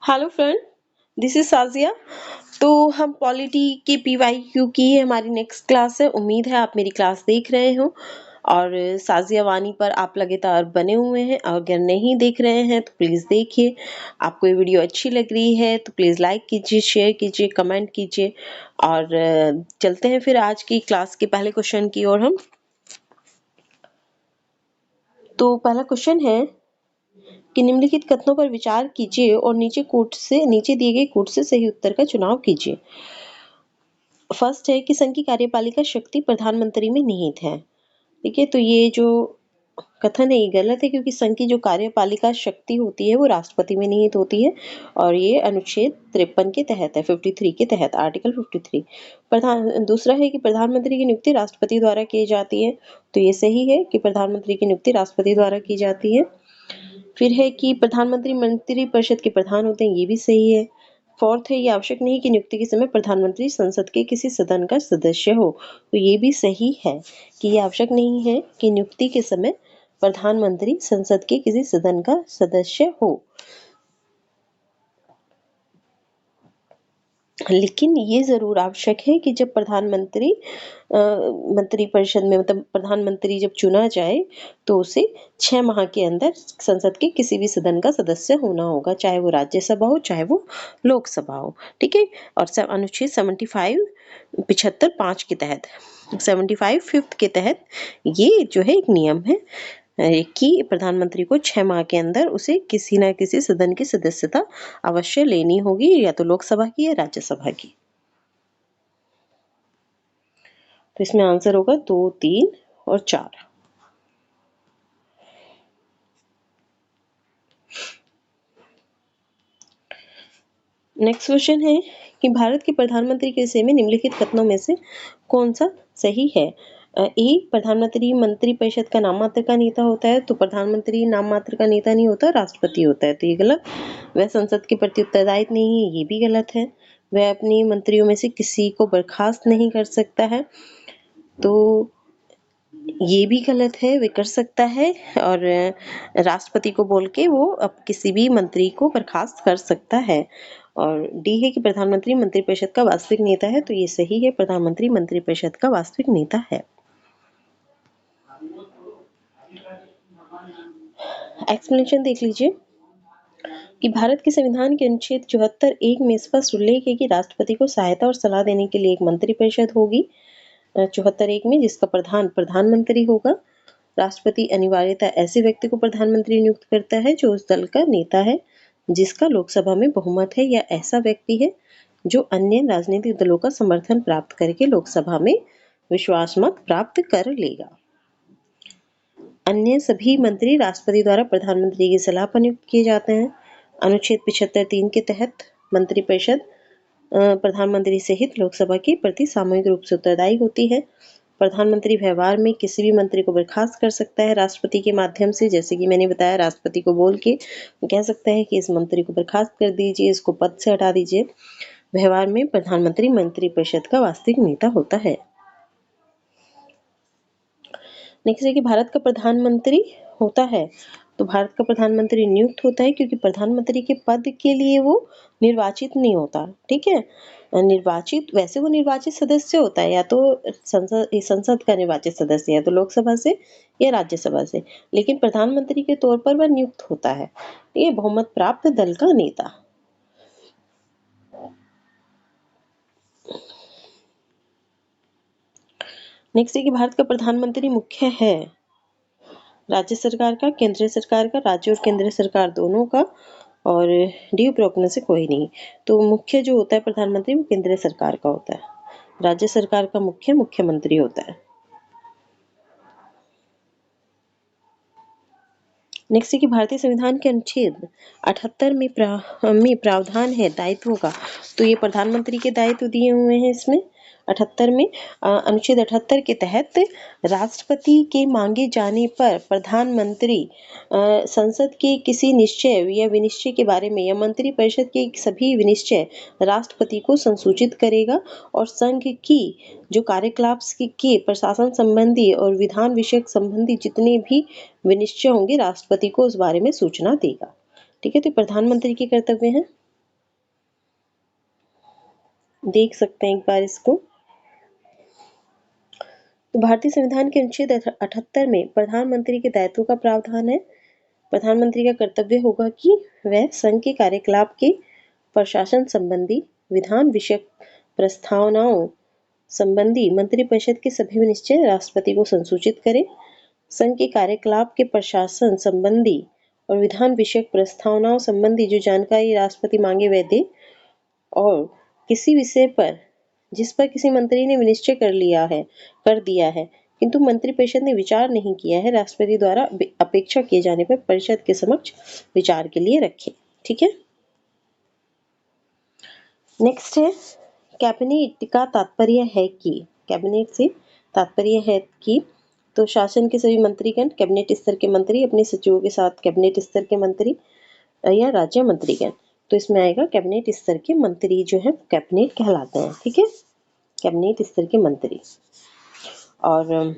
Hello friend, this is Sajiya. तो हम polity के पीवाईक्यू की हमारी नेक्स्ट क्लास है। उम्मीद है आप मेरी क्लास देख रहे हो और साजिया वानी पर आप लगातार बने हुए हैं। अगर नहीं देख रहे हैं तो प्लीज़ देखिए। आपको ये वीडियो अच्छी लग रही है तो प्लीज़ लाइक कीजिए, शेयर कीजिए, कमेंट कीजिए और चलते हैं फिर आज की क्लास के पहले क्वेश्चन की ओर हम। तो पहला क्वेश्चन है कि निम्नलिखित कथनों पर विचार कीजिए और नीचे दिए गए कोट से सही उत्तर का चुनाव कीजिए। फर्स्ट है कि संघ की कार्यपालिका शक्ति प्रधानमंत्री में निहित है। ठीक है, तो ये जो कथन है ये गलत है क्योंकि संघ की जो कार्यपालिका शक्ति होती है वो राष्ट्रपति में निहित होती है और ये अनुच्छेद 53 के तहत है, 53 के तहत, आर्टिकल 53। दूसरा है कि प्रधानमंत्री की नियुक्ति राष्ट्रपति द्वारा की जाती है, तो ये सही है कि प्रधानमंत्री की नियुक्ति राष्ट्रपति द्वारा की जाती है। फिर है कि प्रधानमंत्री मंत्रिपरिषद के प्रधान होते हैं, ये भी सही है। फोर्थ है, ये आवश्यक नहीं कि नियुक्ति के समय प्रधानमंत्री संसद के किसी सदन का सदस्य हो, तो ये भी सही है कि ये आवश्यक नहीं है कि नियुक्ति के समय प्रधानमंत्री संसद के किसी सदन का सदस्य हो। लेकिन ये जरूर आवश्यक है कि जब मंत्रिपरिषद में मतलब प्रधानमंत्री जब चुना जाए तो उसे 6 माह के अंदर संसद के किसी भी सदन का सदस्य होना होगा, चाहे वो राज्यसभा हो चाहे वो लोकसभा हो। ठीक है, और अनुच्छेद 75 के तहत 75 फिफ्थ के तहत ये जो है एक नियम है कि प्रधानमंत्री को 6 माह के अंदर उसे किसी ना किसी सदन की सदस्यता अवश्य लेनी होगी, या तो लोकसभा की या राज्यसभा की। तो इसमें आंसर होगा 2, 3 और 4। नेक्स्ट क्वेश्चन है कि भारत के प्रधानमंत्री के विषय में निम्नलिखित कथनों में से कौन सा सही है। ए, प्रधानमंत्री मंत्रिपरिषद का नाम मात्र का नेता होता है, तो प्रधानमंत्री नाम मात्र का नेता नहीं होता, राष्ट्रपति होता है, तो ये गलत। वह संसद के प्रति उत्तरदायित्व नहीं है, ये भी गलत है। वह अपने मंत्रियों में से किसी को बर्खास्त नहीं कर सकता है, तो ये भी गलत है। वे कर सकता है और राष्ट्रपति को बोल के वो अब किसी भी मंत्री को बर्खास्त कर सकता है। और डी है कि प्रधानमंत्री मंत्रिपरिषद का वास्तविक नेता है, तो ये सही है, प्रधानमंत्री मंत्रिपरिषद का वास्तविक नेता है। एक्सप्लेनेशन देख लीजिए कि भारत के संविधान के अनुच्छेद 74(1) में स्पष्ट उल्लेख है कि राष्ट्रपति को सहायता और सलाह देने के लिए एक मंत्रिपरिषद होगी 74(1) में, जिसका प्रधान प्रधानमंत्री होगा। राष्ट्रपति अनिवार्यतः ऐसे व्यक्ति को प्रधानमंत्री नियुक्त करता है जो उस दल का नेता है जिसका लोकसभा में बहुमत है, या ऐसा व्यक्ति है जो अन्य राजनीतिक दलों का समर्थन प्राप्त करके लोकसभा में विश्वास मत प्राप्त कर लेगा। अन्य सभी मंत्री राष्ट्रपति द्वारा प्रधानमंत्री की सलाह पर नियुक्त किए जाते हैं। अनुच्छेद 75(3) के तहत मंत्रिपरिषद प्रधानमंत्री सहित लोकसभा के प्रति सामूहिक रूप से उत्तरदायी होती है। प्रधानमंत्री व्यवहार में किसी भी मंत्री को बर्खास्त कर सकता है राष्ट्रपति के माध्यम से, जैसे कि मैंने बताया, राष्ट्रपति को बोल के कह सकता है कि इस मंत्री को बर्खास्त कर दीजिए, इसको पद से हटा दीजिए। व्यवहार में प्रधानमंत्री मंत्रिपरिषद का वास्तविक नेता होता है। नेक्स्ट है कि भारत का प्रधानमंत्री होता है, तो भारत का प्रधानमंत्री नियुक्त होता है क्योंकि प्रधानमंत्री के पद के लिए वो निर्वाचित नहीं होता। ठीक है, वैसे वो निर्वाचित सदस्य होता है, या तो संसद का निर्वाचित सदस्य है तो लोकसभा से या राज्यसभा से, लेकिन प्रधानमंत्री के तौर पर वह नियुक्त होता है, ये बहुमत प्राप्त दल का नेता। नेक्स्ट है कि भारत का प्रधानमंत्री मुख्य है राज्य सरकार का, केंद्र सरकार का, राज्य और केंद्र सरकार दोनों का, और डी उपरोक्त में से कोई नहीं। तो मुख्य जो होता है प्रधानमंत्री वो केंद्र सरकार का होता है, राज्य सरकार का मुख्य मुख्यमंत्री होता है। नेक्स्ट है कि भारतीय संविधान के अनुच्छेद 78 में प्रावधान है दायित्वों का, तो ये प्रधानमंत्री के दायित्व दिए हुए हैं इसमें 78 में। अनुच्छेद 78 के तहत राष्ट्रपति के मांगे जाने पर प्रधानमंत्री संसद के किसी निश्चय या विनिश्चय के बारे में या मंत्रिपरिषद के सभी विनिश्चय राष्ट्रपति को संसूचित करेगा, और संघ की जो कार्यकलाप के प्रशासन संबंधी और विधान विषयक संबंधी जितने भी विनिश्चय होंगे राष्ट्रपति को उस बारे में सूचना देगा। ठीक है, तो प्रधानमंत्री के कर्तव्य हैं। देख सकते हैं एक बार इसको। तो भारतीय संविधान के अनुच्छेद 78 में प्रधानमंत्री के दायित्व का प्रावधान है। प्रधानमंत्री का कर्तव्य होगा कि वह संघ के कार्यकलाप के प्रशासन संबंधी विधान विषयक प्रस्तावनाओं संबंधी मंत्रिपरिषद के सभी निश्चय राष्ट्रपति को संसूचित करे। संघ के कार्यकलाप के प्रशासन संबंधी और विधान विषयक प्रस्तावनाओं संबंधी जो जानकारी राष्ट्रपति मांगे वह दे। और किसी विषय पर जिस पर किसी मंत्री ने निश्चय कर दिया है किंतु मंत्रिपरिषद ने विचार नहीं किया है, राष्ट्रपति द्वारा अपेक्षा किए जाने पर परिषद के समक्ष विचार के लिए रखे। ठीक है। नेक्स्ट है कैबिनेट का तात्पर्य है कि, कैबिनेट से तात्पर्य है कि, तो शासन के सभी मंत्रीगण, कैबिनेट स्तर के मंत्री अपने सचिवों के साथ कैबिनेट स्तर के मंत्री या राज्य मंत्रीगण, तो इसमें आएगा कैबिनेट स्तर के मंत्री जो है कैबिनेट कहलाते हैं। ठीक है, कैबिनेट स्तर के मंत्री। और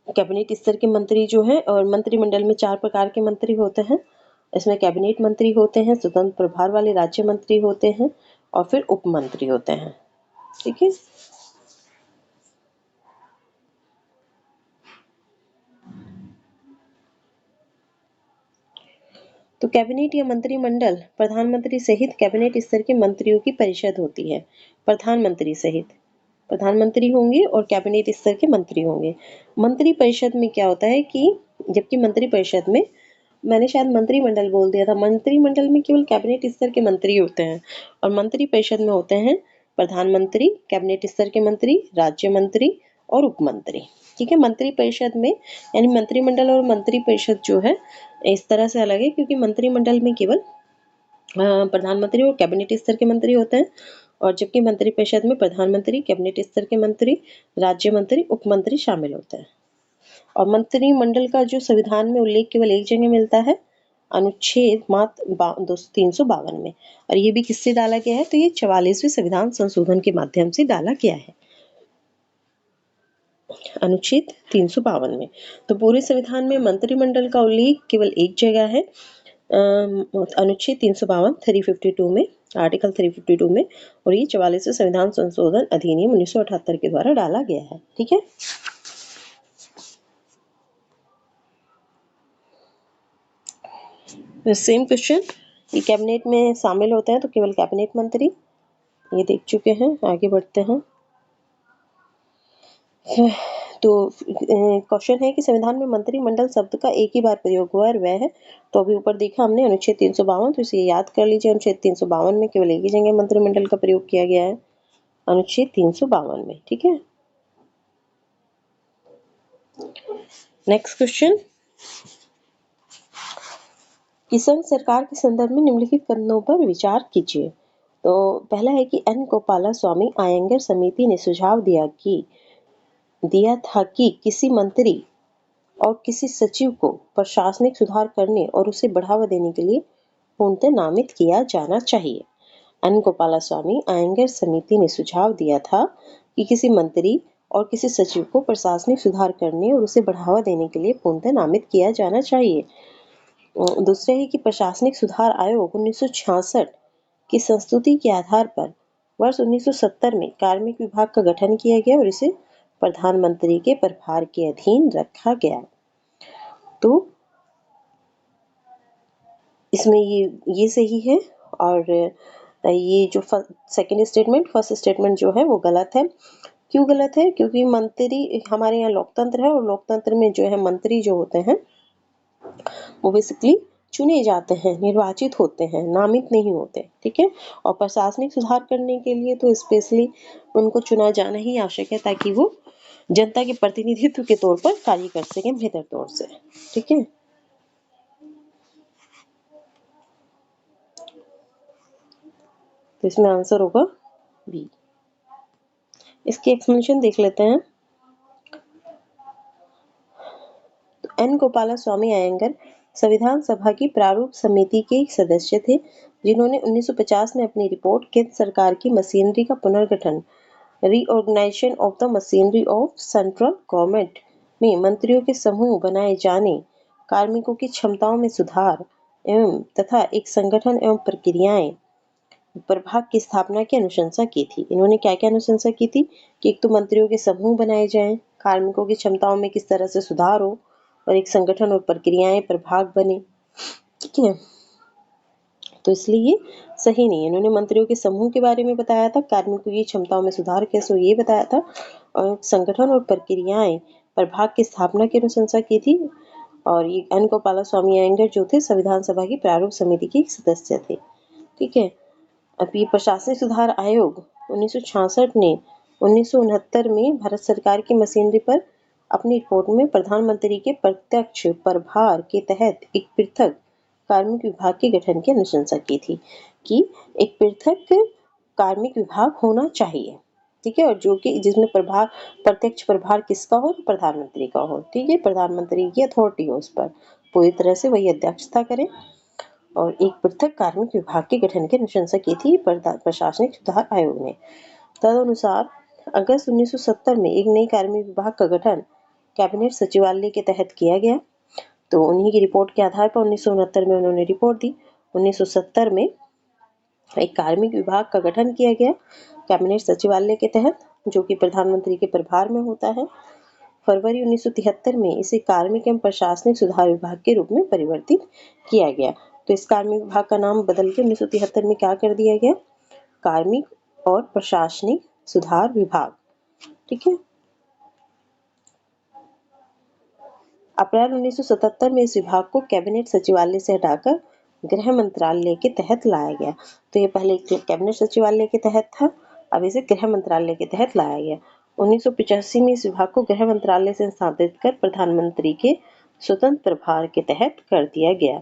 कैबिनेट स्तर के मंत्री जो है, और मंत्रिमंडल में 4 प्रकार के मंत्री होते हैं। इसमें कैबिनेट मंत्री होते हैं, स्वतंत्र प्रभार वाले राज्य मंत्री होते हैं और फिर उप मंत्री होते हैं। ठीक है। तो कैबिनेट या मंत्रिमंडल प्रधानमंत्री सहित कैबिनेट स्तर के मंत्रियों की परिषद होती है। प्रधानमंत्री सहित प्रधानमंत्री होंगे और कैबिनेट स्तर के मंत्री होंगे। मंत्री परिषद में क्या होता है कि, जबकि मंत्री परिषद में, मैंने शायद मंत्रिमंडल बोल दिया था, मंत्रिमंडल में केवल कैबिनेट स्तर के मंत्री होते हैं और मंत्री परिषद में होते हैं प्रधानमंत्री, कैबिनेट स्तर के मंत्री, राज्य मंत्री और उप मंत्री। ठीक है। मंत्री परिषद में, यानी मंत्रिमंडल और मंत्री परिषद जो है इस तरह से अलग है, क्योंकि मंत्रिमंडल में केवल प्रधानमंत्री और कैबिनेट स्तर के मंत्री होते हैं, और जबकि मंत्री परिषद में प्रधानमंत्री, कैबिनेट स्तर के मंत्री, राज्य मंत्री, उप मंत्री शामिल होते हैं। और मंत्रिमंडल का जो संविधान में उल्लेख केवल एक जगह मिलता है, अनुच्छेद मात्र 352 में, और ये भी किससे डाला गया है, तो ये 44वें संविधान संशोधन के माध्यम से डाला गया है, अनुच्छेद 352 में। तो पूरे संविधान में मंत्रिमंडल का उल्लेख केवल एक जगह है, अनुच्छेद 352 352 में, आर्टिकल 352 में, और ये 44वें संविधान संशोधन अधिनियम 1978 के द्वारा डाला गया है। ठीक है। सेम क्वेश्चन, ये कैबिनेट में शामिल होते हैं तो केवल कैबिनेट मंत्री, ये देख चुके हैं। आगे बढ़ते हैं। तो क्वेश्चन है कि संविधान में मंत्रिमंडल शब्द का एक ही बार प्रयोग हुआ है, वह है, तो अभी ऊपर देखा हमने अनुच्छेद 352, तो इसे याद कर लीजिए। अनुच्छेद 352 में केवल एक ही जगह मंत्रिमंडल का प्रयोग किया गया है, अनुच्छेद 352 में। ठीक है। नेक्स्ट क्वेश्चन, किसान सरकार के संदर्भ में निम्नलिखित कथनों पर विचार कीजिए। तो पहला है कि एन गोपालास्वामी आयंगर समिति ने सुझाव दिया था कि किसी मंत्री और किसी सचिव को प्रशासनिक सुधार करने और उसे बढ़ावा देने के लिए पूर्णतः नामित किया जाना चाहिए। एन गोपालास्वामी आयंगर समिति ने सुझाव दिया था कि किसी मंत्री और किसी सचिव को प्रशासनिक सुधार करने और उसे बढ़ावा देने के लिए पूर्णतः नामित किया जाना चाहिए। दूसरे है कि प्रशासनिक सुधार आयोग 1966 की संस्तुति के आधार पर वर्ष 1970 में कार्मिक विभाग का गठन किया गया और इसे प्रधानमंत्री के प्रभार के अधीन रखा गया। तो इसमें ये सही है, और ये जो सेकंड स्टेटमेंट, फर्स्ट स्टेटमेंट जो है वो गलत है। क्यों गलत है? क्योंकि मंत्री, हमारे यहाँ लोकतंत्र है और लोकतंत्र में जो है मंत्री जो होते हैं वो बेसिकली चुने जाते हैं, निर्वाचित होते हैं, नामित नहीं होते। ठीक है। और प्रशासनिक सुधार करने के लिए तो स्पेशली उनको चुना जाना ही आवश्यक है, ताकि वो जनता के प्रतिनिधित्व के तौर पर कार्य कर सके बेहतर तौर से। ठीक है। तो इसमें आंसर होगा बी। इसकी एक्सप्लेनेशन देख लेते हैं। तो एन गोपालास्वामी अयंगर संविधान सभा की प्रारूप समिति के एक सदस्य थे, जिन्होंने 1950 में अपनी रिपोर्ट केंद्र सरकार की मशीनरी का पुनर्गठन, reorganisation of the machinery of central government में मंत्रियों के समूह बनाए जाने, कार्मिकों की क्षमताओं में सुधार एवं तथा एक संगठन एवं प्रक्रियाएं प्रभाग की स्थापना की अनुशंसा की थी। इन्होंने क्या-क्या अनुशंसा की थी कि एक तो मंत्रियों के समूह बनाए जाएँ, कार्मिकों की क्षमताओं में किस तरह से सुधार हो और एक संगठन और प्रक्रियाएँ प्रभाग बने। ठीक है? तो इसलिए ये सही नहीं है। इन्होंने मंत्रियों के समूह के बारे में बताया था, कार्मिकों की क्षमताओं में सुधार कैसे हो ये बताया था और संगठन और प्रक्रियाएँ प्रभाग की स्थापना की अनुशंसा की थी। और ये एन गोपालास्वामी अयंगर जो थे संविधान सभा की प्रारूप समिति के एक सदस्य थे। ठीक है? अब ये प्रशासनिक सुधार आयोग 1966 ने 1969 में भारत सरकार की मशीनरी पर अपनी रिपोर्ट में प्रधानमंत्री के प्रत्यक्ष प्रभार के तहत एक पृथक कार्मिक विभाग के गठन की अनुशंसा की थी कि एक पृथक कार्मिक विभाग होना चाहिए। ठीक है? और जो कि जिसमें प्रत्यक्ष प्रभार किसका हो? प्रधानमंत्री का हो। ठीक है? प्रधानमंत्री की अथॉरिटी हो उस पर, पूरी तरह से वही अध्यक्षता करे और एक पृथक कार्मिक विभाग के गठन की अनुशंसा की थी प्रशासनिक सुधार आयोग ने। तदनुसार अगस्त 1970 में एक नई कार्मिक विभाग का गठन कैबिनेट सचिवालय के तहत किया गया। तो उन्हीं की रिपोर्ट के आधार पर 1969 में उन्होंने रिपोर्ट दी। 1970 में एक कार्मिक विभाग का गठन किया गया कैबिनेट सचिवालय के तहत, जो कि प्रधानमंत्री के प्रभार में होता है। फरवरी 1973 में इसे कार्मिक एवं प्रशासनिक सुधार विभाग के रूप में परिवर्तित किया गया। तो इस कार्मिक विभाग का नाम बदल के 1973 में क्या कर दिया गया? कार्मिक और प्रशासनिक सुधार विभाग। ठीक है? अप्रैल 1977 में इस विभाग को कैबिनेट सचिवालय से हटाकर गृह मंत्रालय के तहत लाया गया। तो ये पहले कैबिनेट सचिवालय के तहत था, अब इसे गृह मंत्रालय के तहत लाया गया। 1985 में इस विभाग को गृह मंत्रालय से स्थानांतरित कर प्रधानमंत्री के स्वतंत्र प्रभार के तहत कर दिया गया।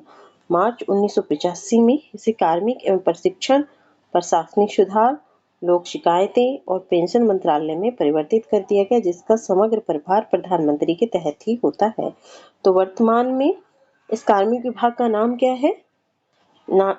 मार्च 1985 में इसे कार्मिक एवं प्रशिक्षण, प्रशासनिक सुधार, लोक शिकायतें और पेंशन मंत्रालय में परिवर्तित कर दिया गया, जिसका समग्र प्रभार प्रधानमंत्री के तहत ही होता है। तो वर्तमान में इस कार्मिक विभाग का नाम क्या है?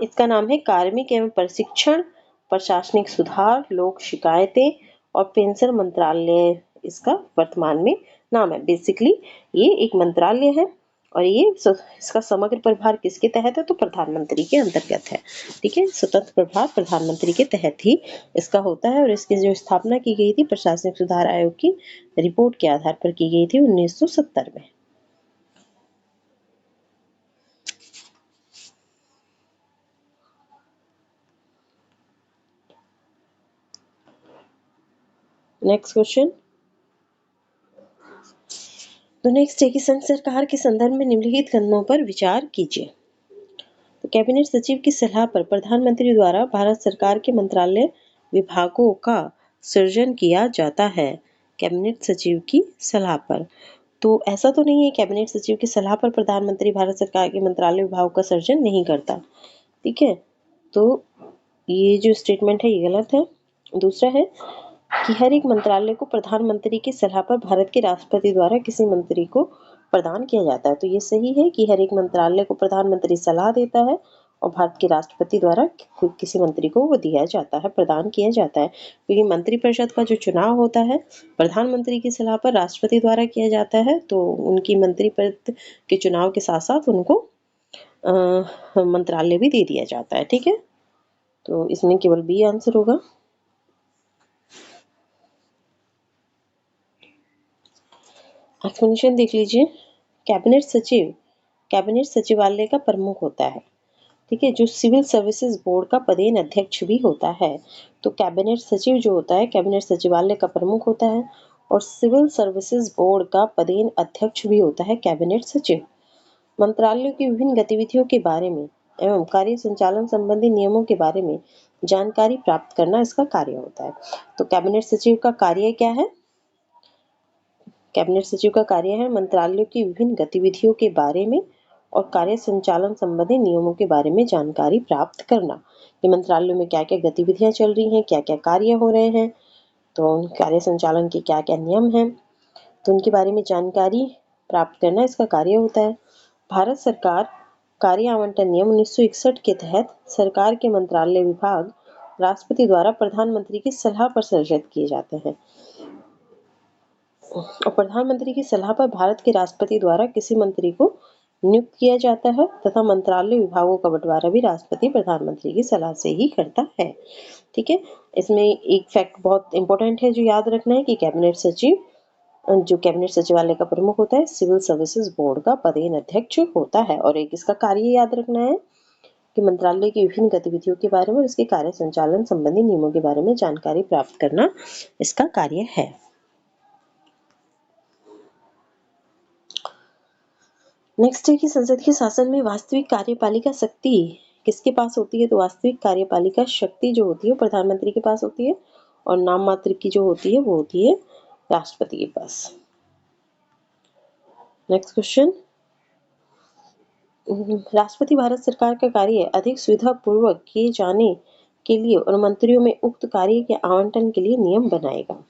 इसका नाम है कार्मिक एवं प्रशिक्षण, प्रशासनिक सुधार, लोक शिकायतें और पेंशन मंत्रालय इसका वर्तमान में नाम है। बेसिकली ये एक मंत्रालय है और ये इसका समग्र प्रभार किसके तहत है? तो प्रधानमंत्री के अंतर्गत है। ठीक है? स्वतंत्र प्रभार प्रधानमंत्री के तहत ही इसका होता है और इसकी जो स्थापना की गई थी प्रशासनिक सुधार आयोग की रिपोर्ट के आधार पर की गई थी 1970 में। Next question. तो नेक्स्ट है कि संघ सरकार के संदर्भ में निम्नलिखित कदमों पर विचार कीजिए। तो कैबिनेट सचिव की सलाह पर प्रधानमंत्री द्वारा भारत सरकार के मंत्रालय विभागों का सृजन किया जाता है। कैबिनेट सचिव की सलाह पर, तो ऐसा तो नहीं है कैबिनेट सचिव की सलाह पर प्रधानमंत्री भारत सरकार के मंत्रालय विभागों का सृजन नहीं करता। ठीक है? तो ये जो स्टेटमेंट है ये गलत है। दूसरा है कि हर एक मंत्रालय को प्रधानमंत्री की सलाह पर भारत के राष्ट्रपति द्वारा किसी मंत्री को प्रदान किया जाता है। तो ये सही है कि हर एक मंत्रालय को प्रधानमंत्री सलाह देता है और भारत के राष्ट्रपति द्वारा किसी मंत्री को वो दिया जाता है, प्रदान किया जाता है। क्योंकि मंत्रिपरिषद का जो चुनाव होता है प्रधानमंत्री की सलाह पर राष्ट्रपति द्वारा किया जाता है, तो उनकी मंत्रिपद के चुनाव के साथ साथ उनको मंत्रालय भी दे दिया जाता है। ठीक है? तो इसमें केवल बी आंसर होगा। एक्सप्लेनेशन देख लीजिए। कैबिनेट सचिवालय का प्रमुख होता है। ठीक है? जो सिविल सर्विसेज बोर्ड का पदेन अध्यक्ष भी होता है। तो कैबिनेट सचिव जो होता है कैबिनेट सचिवालय का प्रमुख होता है और सिविल सर्विसेज बोर्ड का पदेन अध्यक्ष भी होता है कैबिनेट सचिव। मंत्रालयों की विभिन्न गतिविधियों के बारे में एवं कार्य संचालन संबंधी नियमों के बारे में जानकारी प्राप्त करना इसका कार्य होता है। तो कैबिनेट सचिव का कार्य क्या है? कैबिनेट सचिव का कार्य है मंत्रालयों की विभिन्न गतिविधियों के बारे में और कार्य संचालन संबंधी नियमों के बारे में जानकारी प्राप्त करना। कि मंत्रालयों में क्या क्या गतिविधियां चल रही हैं, क्या क्या कार्य हो रहे हैं, तो उन कार्य संचालन के क्या क्या नियम हैं, तो उनके बारे में जानकारी प्राप्त करना इसका कार्य होता है। भारत सरकार कार्य आवंटन नियम 1961 के तहत सरकार के मंत्रालय विभाग राष्ट्रपति द्वारा प्रधानमंत्री की सलाह पर सृजित किए जाते हैं और प्रधानमंत्री की सलाह पर भारत के राष्ट्रपति द्वारा किसी मंत्री को नियुक्त किया जाता है तथा मंत्रालय विभागों का बंटवारा भी राष्ट्रपति प्रधानमंत्री की सलाह से ही करता है। ठीक है, इसमें एक फैक्ट बहुत इंपॉर्टेंट है जो याद रखना है कि कैबिनेट सचिव, जो कैबिनेट सचिवालय का प्रमुख होता है, सिविल सर्विसेज बोर्ड का पदेन अध्यक्ष होता है। और एक इसका कार्य याद रखना है कि मंत्रालय की विभिन्न गतिविधियों के बारे में और इसके कार्य संचालन संबंधी नियमों के बारे में जानकारी प्राप्त करना इसका कार्य है। नेक्स्ट है कि संसद के शासन में वास्तविक कार्यपालिका शक्ति किसके पास होती है? तो वास्तविक कार्यपालिका शक्ति जो होती है प्रधानमंत्री के पास होती है और नाम मात्र की जो होती है वो होती है राष्ट्रपति के पास। नेक्स्ट क्वेश्चन, राष्ट्रपति भारत सरकार का कार्य अधिक सुविधा पूर्वक किए जाने के लिए और मंत्रियों में उक्त कार्य के आवंटन के लिए नियम बनाएगा।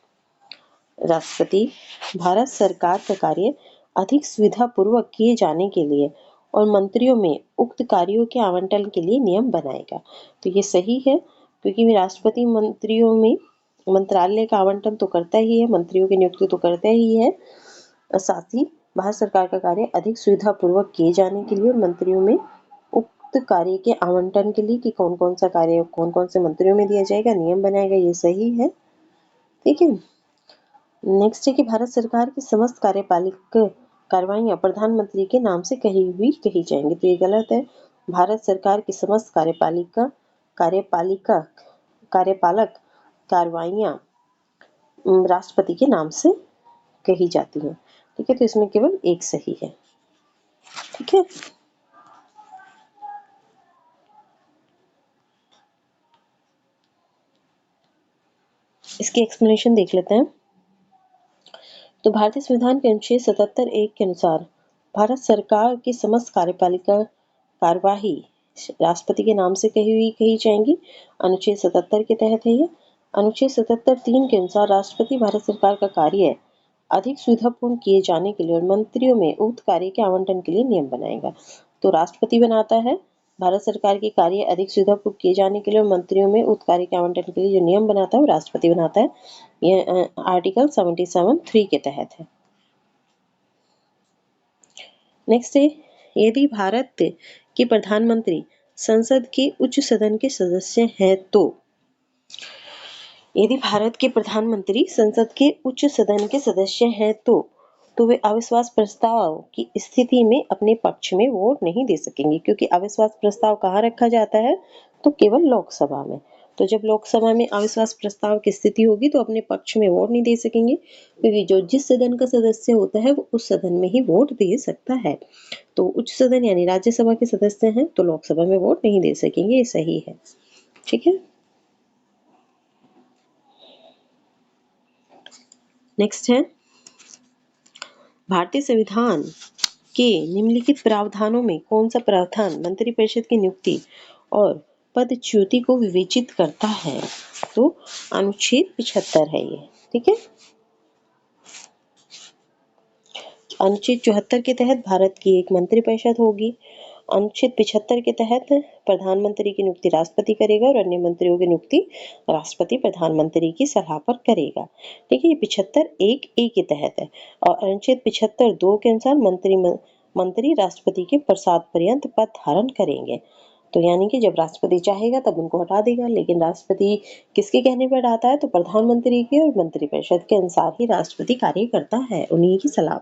राष्ट्रपति भारत सरकार का कार्य अधिक सुविधा पूर्वक किए जाने के लिए और मंत्रियों में उक्त कार्यों के आवंटन के लिए नियम बनाएगा। तो ये सही है क्योंकि राष्ट्रपति मंत्रियों में मंत्रालय का आवंटन तो करता ही है, मंत्रियों की नियुक्ति तो करता ही है, साथ ही भारत सरकार का कार्य अधिक सुविधा पूर्वक किए जाने के लिए और मंत्रियों में उक्त कार्य के आवंटन के लिए कि कौन कौन सा कार्य कौन कौन से मंत्रियों में दिया जाएगा, नियम बनाएगा, ये सही है। ठीक है, नेक्स्ट है कि भारत सरकार की समस्त कार्यपालिक कार्रवाइयां प्रधानमंत्री के नाम से कही जाएंगी। तो ये गलत है। भारत सरकार की समस्त कार्यपालक कार्रवाइयां राष्ट्रपति के नाम से कही जाती हैं। ठीक है, तो इसमें केवल एक सही है। ठीक है, इसकी एक्सप्लेनेशन देख लेते हैं। तो भारतीय संविधान के अनुच्छेद 77(1) के अनुसार भारत सरकार की समस्त कार्यपालिका कार्यवाही राष्ट्रपति के नाम से कही जाएंगी। अनुच्छेद 77 के तहत है ये। अनुच्छेद 77(3) के अनुसार राष्ट्रपति भारत सरकार का कार्य अधिक सुविधापूर्ण किए जाने के लिए और मंत्रियों में उक्त कार्य के आवंटन के लिए नियम बनाएगा। तो राष्ट्रपति बनाता है भारत सरकार के कार्य अधिक सुविधापूर्ण किए जाने के लिए और मंत्रियों में उक्त कार्य के आवंटन के लिए जो नियम बनाता है वो राष्ट्रपति बनाता है। ये आर्टिकल 77(3) के तहत है। नेक्स्ट है, यदि भारत के प्रधानमंत्री संसद के उच्च सदन के सदस्य हैं तो यदि भारत के प्रधानमंत्री संसद के उच्च सदन के सदस्य हैं तो वे अविश्वास प्रस्ताव की स्थिति में अपने पक्ष में वोट नहीं दे सकेंगे, क्योंकि अविश्वास प्रस्ताव कहाँ रखा जाता है? तो केवल लोकसभा में। तो जब लोकसभा में अविश्वास प्रस्ताव की स्थिति होगी तो अपने पक्ष में वोट नहीं दे सकेंगे, क्योंकि जो जिस सदन का सदस्य होता है वो उस सदन में ही वोट दे सकता है। तो उच्च सदन यानी राज्यसभा के सदस्य हैं तो लोकसभा में वोट नहीं दे सकेंगे, ये सही है। ठीक है, नेक्स्ट है, भारतीय संविधान के निम्नलिखित प्रावधानों में कौन सा प्रावधान मंत्रिपरिषद की नियुक्ति और पदच्युति को विवेचित करता है? तो अनुच्छेद 75 है ये। ठीक है, अनुच्छेद 74 के तहत भारत की एक मंत्रिपरिषद होगी। अनुच्छेद 75 के तहत प्रधानमंत्री की नियुक्ति राष्ट्रपति करेगा और अन्य मंत्रियों की नियुक्ति राष्ट्रपति प्रधानमंत्री की सलाह पर करेगा। ठीक है, ये 75(1)(a) के तहत है। और अनुच्छेद 75(2) के अनुसार मंत्री राष्ट्रपति के प्रसाद पर्यंत पद धारण करेंगे। तो यानी कि जब राष्ट्रपति चाहेगा तब उनको हटा देगा, लेकिन राष्ट्रपति किसके कहने पर हटाता है? तो प्रधानमंत्री के और मंत्रिपरिषद के अनुसार ही राष्ट्रपति कार्य करता है, उन्हीं की सलाह।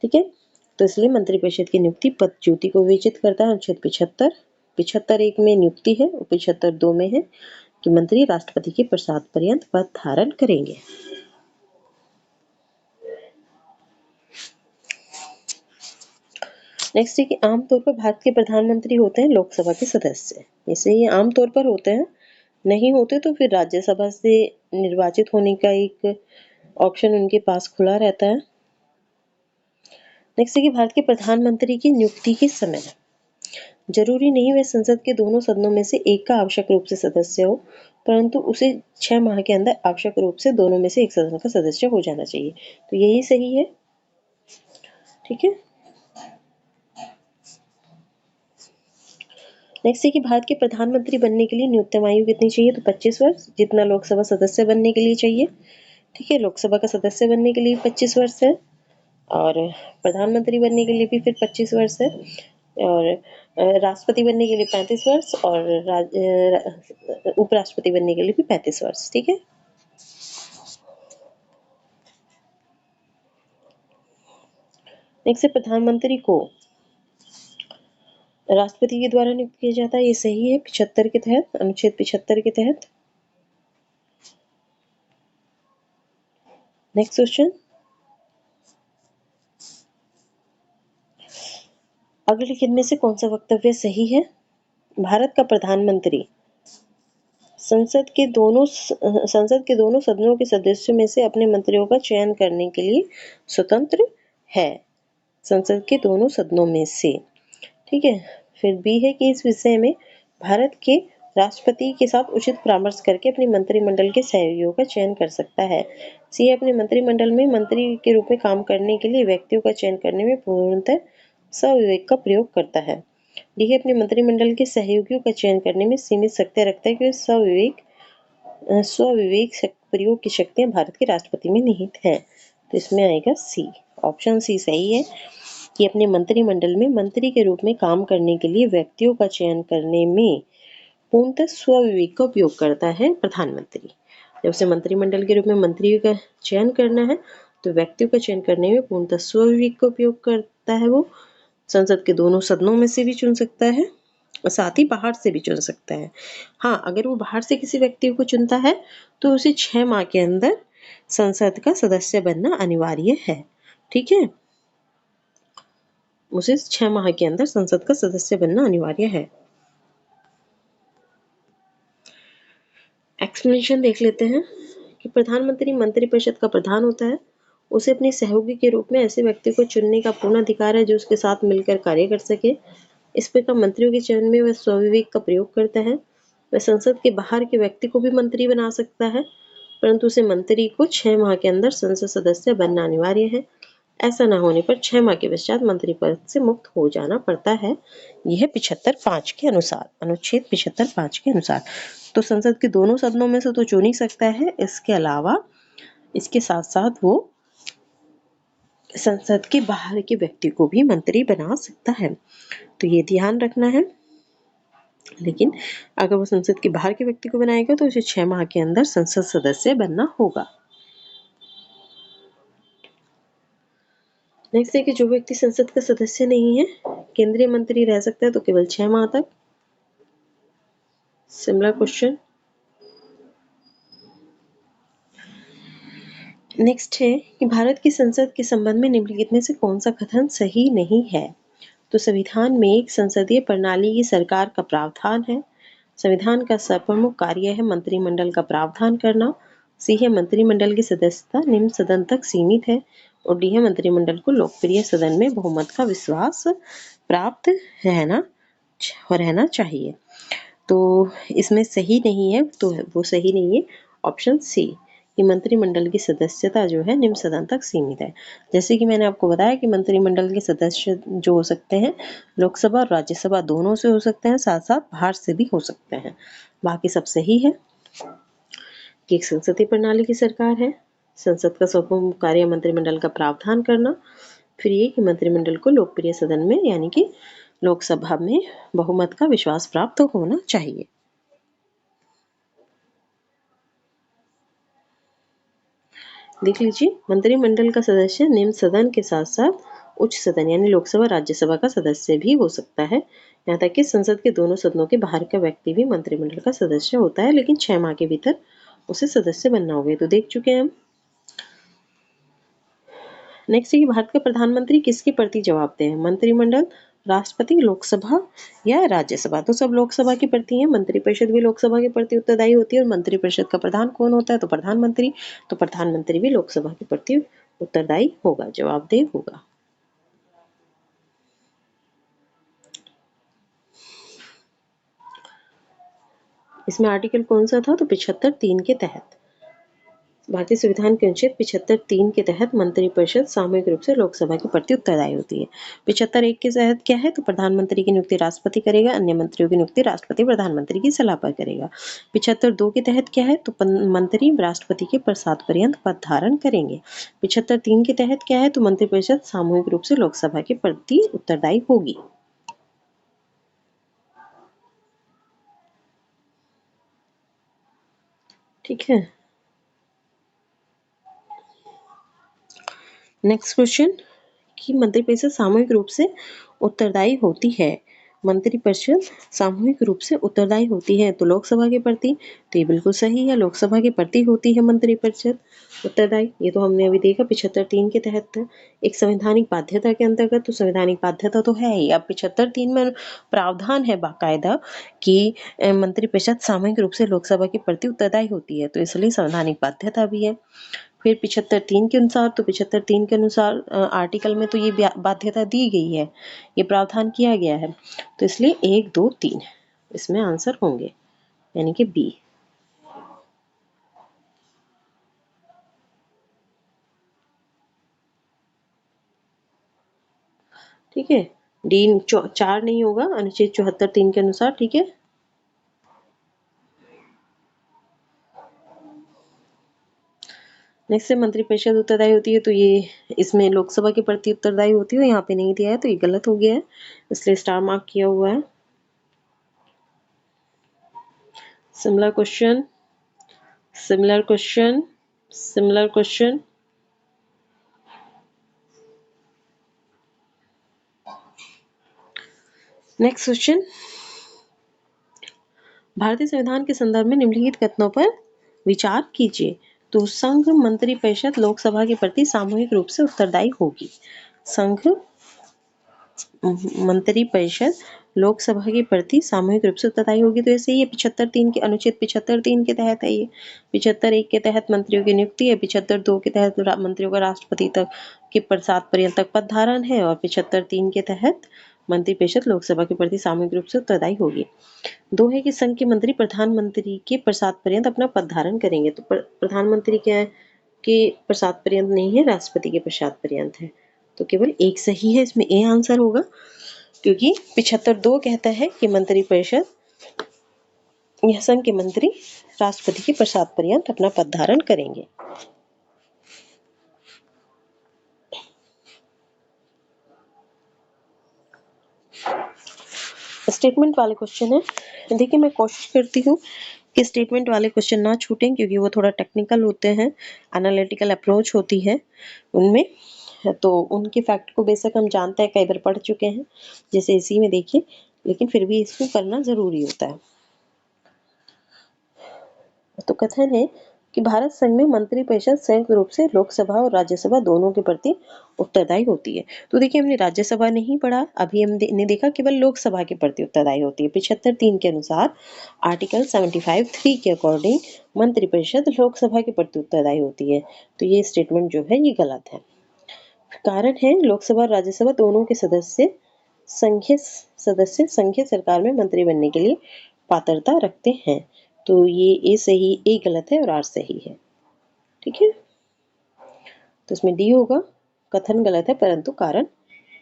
ठीक है, तो इसलिए मंत्रिपरिषद की नियुक्ति पदच्युति को विवेचित करता है। अनुच्छेद 75(1) में नियुक्ति है और 75(2) में है कि मंत्री राष्ट्रपति के प्रसाद पर्यंत पद धारण करेंगे। नेक्स्ट है कि आमतौर पर भारत के प्रधानमंत्री होते हैं लोकसभा के सदस्य। इसे ये आमतौर पर होते हैं, नहीं होते तो फिर राज्यसभा से निर्वाचित होने का एक ऑप्शन उनके पास खुला रहता है। नेक्स्ट है कि भारत के प्रधानमंत्री की नियुक्ति के समय जरूरी नहीं वह संसद के दोनों सदनों में से एक का आवश्यक रूप से सदस्य हो, परंतु उसे 6 माह के अंदर आवश्यक रूप से दोनों में से एक सदन का सदस्य हो जाना चाहिए। तो यही सही है। ठीक है, नेक्स्ट है कि भारत के प्रधानमंत्री बनने के लिए न्यूनतम आयु कितनी चाहिए? तो 25 वर्ष, जितना लोकसभा सदस्य बनने के लिए चाहिए। ठीक है, लोकसभा का सदस्य बनने के लिए 25 वर्ष है और प्रधानमंत्री बनने के लिए भी फिर 25 वर्ष है, और राष्ट्रपति बनने के लिए 35 वर्ष, और उपराष्ट्रपति बनने के लिए भी 35 वर्ष। ठीक है। नेक्स्ट है, प्रधानमंत्री को राष्ट्रपति के द्वारा नियुक्त किया जाता है। ये सही है 75 के तहत, अनुच्छेद 75 के तहत। नेक्स्ट क्वेश्चन, अग्रलिखित में से कौन सा वक्तव्य सही है? भारत का प्रधानमंत्री संसद के दोनों सदनों के सदस्यों में से अपने मंत्रियों का चयन करने के लिए स्वतंत्र है। संसद के दोनों सदनों में से। ठीक है। फिर बी है कि इस विषय में भारत के राष्ट्रपति के साथ उचित परामर्श करके अपने मंत्रिमंडल के सहयोगियों का चयन कर सकता है। सी अपने मंत्रिमंडल में मंत्री के रूप में काम करने के लिए व्यक्तियों का चयन करने में पूर्णतः स्वविवेक का प्रयोग करता है। डी अपने मंत्रिमंडल के सहयोगियों का चयन करने में सीमित शक्तियां रखता है कि स्वविवेक प्रयोग की शक्तियां भारत के राष्ट्रपति में निहित है। तो इसमें आएगा सी, ऑप्शन सी सही है कि अपने मंत्रिमंडल में मंत्री के रूप में काम करने के लिए व्यक्तियों का चयन करने में पूर्णतः स्वविवेक का उपयोग करता है प्रधानमंत्री। जब उसे मंत्रिमंडल के रूप में मंत्रियों का चयन करना है तो व्यक्तियों का चयन करने में पूर्णतः स्वविवेक का उपयोग करता है। वो संसद के दोनों सदनों में से भी चुन सकता है और साथ ही बाहर से भी चुन सकता है। हाँ, अगर वो बाहर से किसी व्यक्ति को चुनता है तो उसे 6 माह के अंदर संसद का सदस्य बनना अनिवार्य है। ठीक है, उसे 6 माह के अंदर संसद का सदस्य बनना अनिवार्य है। एक्सप्लेनेशन देख लेते हैं कि प्रधानमंत्री मंत्रिपरिषद का प्रधान होता है। उसे अपने सहयोगी के रूप में ऐसे व्यक्ति को चुनने का पूर्ण अधिकार है जो उसके साथ मिलकर कार्य कर सके। इस प्रकार मंत्रियों के चयन में वह स्वविवेक का प्रयोग करता है। वह संसद के बाहर के व्यक्ति को भी मंत्री बना सकता है, परंतु उसे मंत्री को 6 माह के अंदर संसद सदस्य बनना अनिवार्य है। ऐसा न होने पर 6 माह के पश्चात मंत्री पद से मुक्त हो जाना पड़ता है। यह 75(5) के अनुसार, अनुच्छेद 75(5) के अनुसार। तो संसद के दोनों सदनों में से तो चुन ही सकता है, इसके अलावा इसके साथ साथ वो संसद के बाहर के व्यक्ति को भी मंत्री बना सकता है। तो ये ध्यान रखना है। लेकिन अगर वो संसद के बाहर के व्यक्ति को बनाएगा तो उसे 6 माह के अंदर संसद सदस्य बनना होगा। नेक्स्ट है कि जो व्यक्ति संसद का सदस्य नहीं है, केंद्रीय मंत्री रह सकता है तो केवल 6 माह तक। Similar question. नेक्स्ट है कि भारत की संसद के संबंध में निम्नलिखित में से कौन सा कथन सही नहीं है? तो संविधान में एक संसदीय प्रणाली की सरकार का प्रावधान है। संविधान का सर्वप्रमुख कार्य है मंत्रिमंडल का प्रावधान करना। सी है मंत्रिमंडल की सदस्यता निम्न सदन तक सीमित है। और डी है मंत्रिमंडल को लोकप्रिय सदन में बहुमत का विश्वास प्राप्त रहना चाहिए। तो इसमें सही नहीं है, तो वो सही नहीं है ऑप्शन सी कि मंत्रिमंडल की सदस्यता जो है निम्न सदन तक सीमित है। जैसे कि मैंने आपको बताया कि मंत्रिमंडल के सदस्य जो हो सकते हैं लोकसभा और राज्यसभा दोनों से हो सकते हैं, साथ साथ बाहर से भी हो सकते हैं। बाकी सब सही है कि एक संसदीय प्रणाली की सरकार है, संसद का सर्वप्रमुख कार्य मंत्रिमंडल का प्रावधान करना, फिर ये कि मंत्रिमंडल को लोकप्रिय सदन में यानी कि लोकसभा में बहुमत का विश्वास प्राप्त होना चाहिए। देख लीजिए, मंत्रिमंडल का सदस्य निम्न सदन के साथ साथ उच्च सदन यानी लोकसभा राज्यसभा का सदस्य भी हो सकता है। यहाँ तक कि संसद के दोनों सदनों के बाहर का व्यक्ति भी मंत्रिमंडल का सदस्य होता है, लेकिन 6 माह के भीतर उसे सदस्य बनना होगा। तो देख चुके हैं हम। नेक्स्ट है कि भारत का प्रधानमंत्री किसके प्रति जवाबदेह है? मंत्रिमंडल, राष्ट्रपति, लोकसभा या राज्यसभा? तो सब लोकसभा के प्रति है। मंत्रिपरिषद भी लोकसभा के प्रति उत्तरदायी होती है। और मंत्रिपरिषद का प्रधान कौन होता है? तो प्रधानमंत्री। तो प्रधानमंत्री भी लोकसभा के प्रति उत्तरदायी होगा, जवाबदेह होगा। इसमें आर्टिकल कौन सा था? तो 75(3) के तहत। भारतीय संविधान के अनुच्छेद 75(3) के तहत मंत्रिपरिषद सामूहिक रूप से लोकसभा के प्रति उत्तरदायी होती है। 75(1) के तहत क्या है, तो प्रधानमंत्री की नियुक्ति राष्ट्रपति करेगा, अन्य मंत्रियों की नियुक्ति राष्ट्रपति प्रधानमंत्री की सलाह पर करेगा। 75(2) के तहत क्या है, तो मंत्री राष्ट्रपति के प्रसाद पर्यंत पद धारण करेंगे। 75(3) के तहत क्या है, तो मंत्रिपरिषद सामूहिक रूप से लोकसभा के प्रति उत्तरदायी होगी। ठीक है, नेक्स्ट क्वेश्चन कि मंत्रिपरिषद सामूहिक रूप से उत्तरदायी होती है। मंत्रिपरिषद सामूहिक रूप से उत्तरदायी होती है तो लोकसभा के प्रति, तो ये बिल्कुल सही है, लोकसभा के प्रति होती है मंत्रिपरिषद उत्तरदायी। ये तो हमने अभी देखा 75(3) के तहत एक संवैधानिक बाध्यता के अंतर्गत, तो संवैधानिक बाध्यता तो है ही। अब 75(3) में प्रावधान है बाकायदा कि मंत्रिपरिषद सामूहिक रूप से लोकसभा के प्रति उत्तरदायी होती है, तो इसलिए संवैधानिक बाध्यता भी है। फिर 75(3) के अनुसार, तो 75(3) के अनुसार आर्टिकल में तो ये बाध्यता दी गई है, ये प्रावधान किया गया है, तो इसलिए 1, 2, 3 इसमें आंसर होंगे, यानी कि बी। ठीक है, डी 4 नहीं होगा अनुच्छेद 74(3) के अनुसार। ठीक है, नेक्स्ट से मंत्रिपरिषद उत्तरदायी होती है, तो ये इसमें लोकसभा के प्रति उत्तरदायी होती है, यहाँ पे नहीं दिया है तो ये गलत हो गया है, इसलिए स्टार मार्क किया हुआ है। Similar question, similar question, similar question. Next question, भारतीय संविधान के संदर्भ में निम्नलिखित कथनों पर विचार कीजिए। तो संघ मंत्रिपरिषद लोकसभा के प्रति सामूहिक रूप से उत्तरदायी होगी। संघ मंत्रिपरिषद लोकसभा के प्रति सामूहिक रूप से उत्तरदायी होगी, तो ऐसे ही 75(3) के अनुच्छेद 75(3) के तहत है ये। 75(1) के तहत मंत्रियों की नियुक्ति है, 75(2) के तहत मंत्रियों का राष्ट्रपति तक के प्रसाद पर्यंत तक पद धारण है, और 75(3) के तहत मंत्रिपरिषद लोकसभा के प्रति सामूहिक रूप से उत्तरदायी होगी। 2 है कि संघ के मंत्री प्रधानमंत्री के प्रसाद पर्यंत अपना पद धारण करेंगे, तो प्रधानमंत्री क्या है कि प्रसाद पर्यंत नहीं है, राष्ट्रपति के प्रसाद पर्यंत है, तो केवल एक सही है, इसमें ए आंसर होगा, क्योंकि 75(2) कहता है कि मंत्रिपरिषद यह संघ के मंत्री राष्ट्रपति के प्रसाद पर्यंत अपना पद धारण करेंगे। स्टेटमेंट वाले क्वेश्चन है, देखिए मैं कोशिश करती हूँ कि स्टेटमेंट वाले क्वेश्चन ना छूटें, क्योंकि वो थोड़ा टेक्निकल होते हैं, एनालिटिकल अप्रोच होती है उनमें, तो उनके फैक्ट को बेशक हम जानते हैं, कई बार पढ़ चुके हैं, जैसे इसी में देखिए, लेकिन फिर भी इसको करना जरूरी होता है। तो कथन है कि भारत संघ में मंत्रिपरिषद संयुक्त रूप से लोकसभा और राज्यसभा दोनों के प्रति उत्तरदायी होती है। तो देखिए हमने राज्यसभा नहीं पढ़ा, अभी हमने देखा केवल लोकसभा के प्रति उत्तरदायी होती है। 75(3) के अनुसार आर्टिकल 75(3) के अकॉर्डिंग मंत्रिपरिषद लोकसभा के प्रति उत्तरदायी होती है, तो ये स्टेटमेंट जो है ये गलत है। कारण है लोकसभा और राज्यसभा दोनों के सदस्य संघीय सरकार में मंत्री बनने के लिए पात्रता रखते हैं, तो ये ए सही, ए गलत है और आर सही है। ठीक है, तो इसमें डी होगा, कथन गलत है परंतु कारण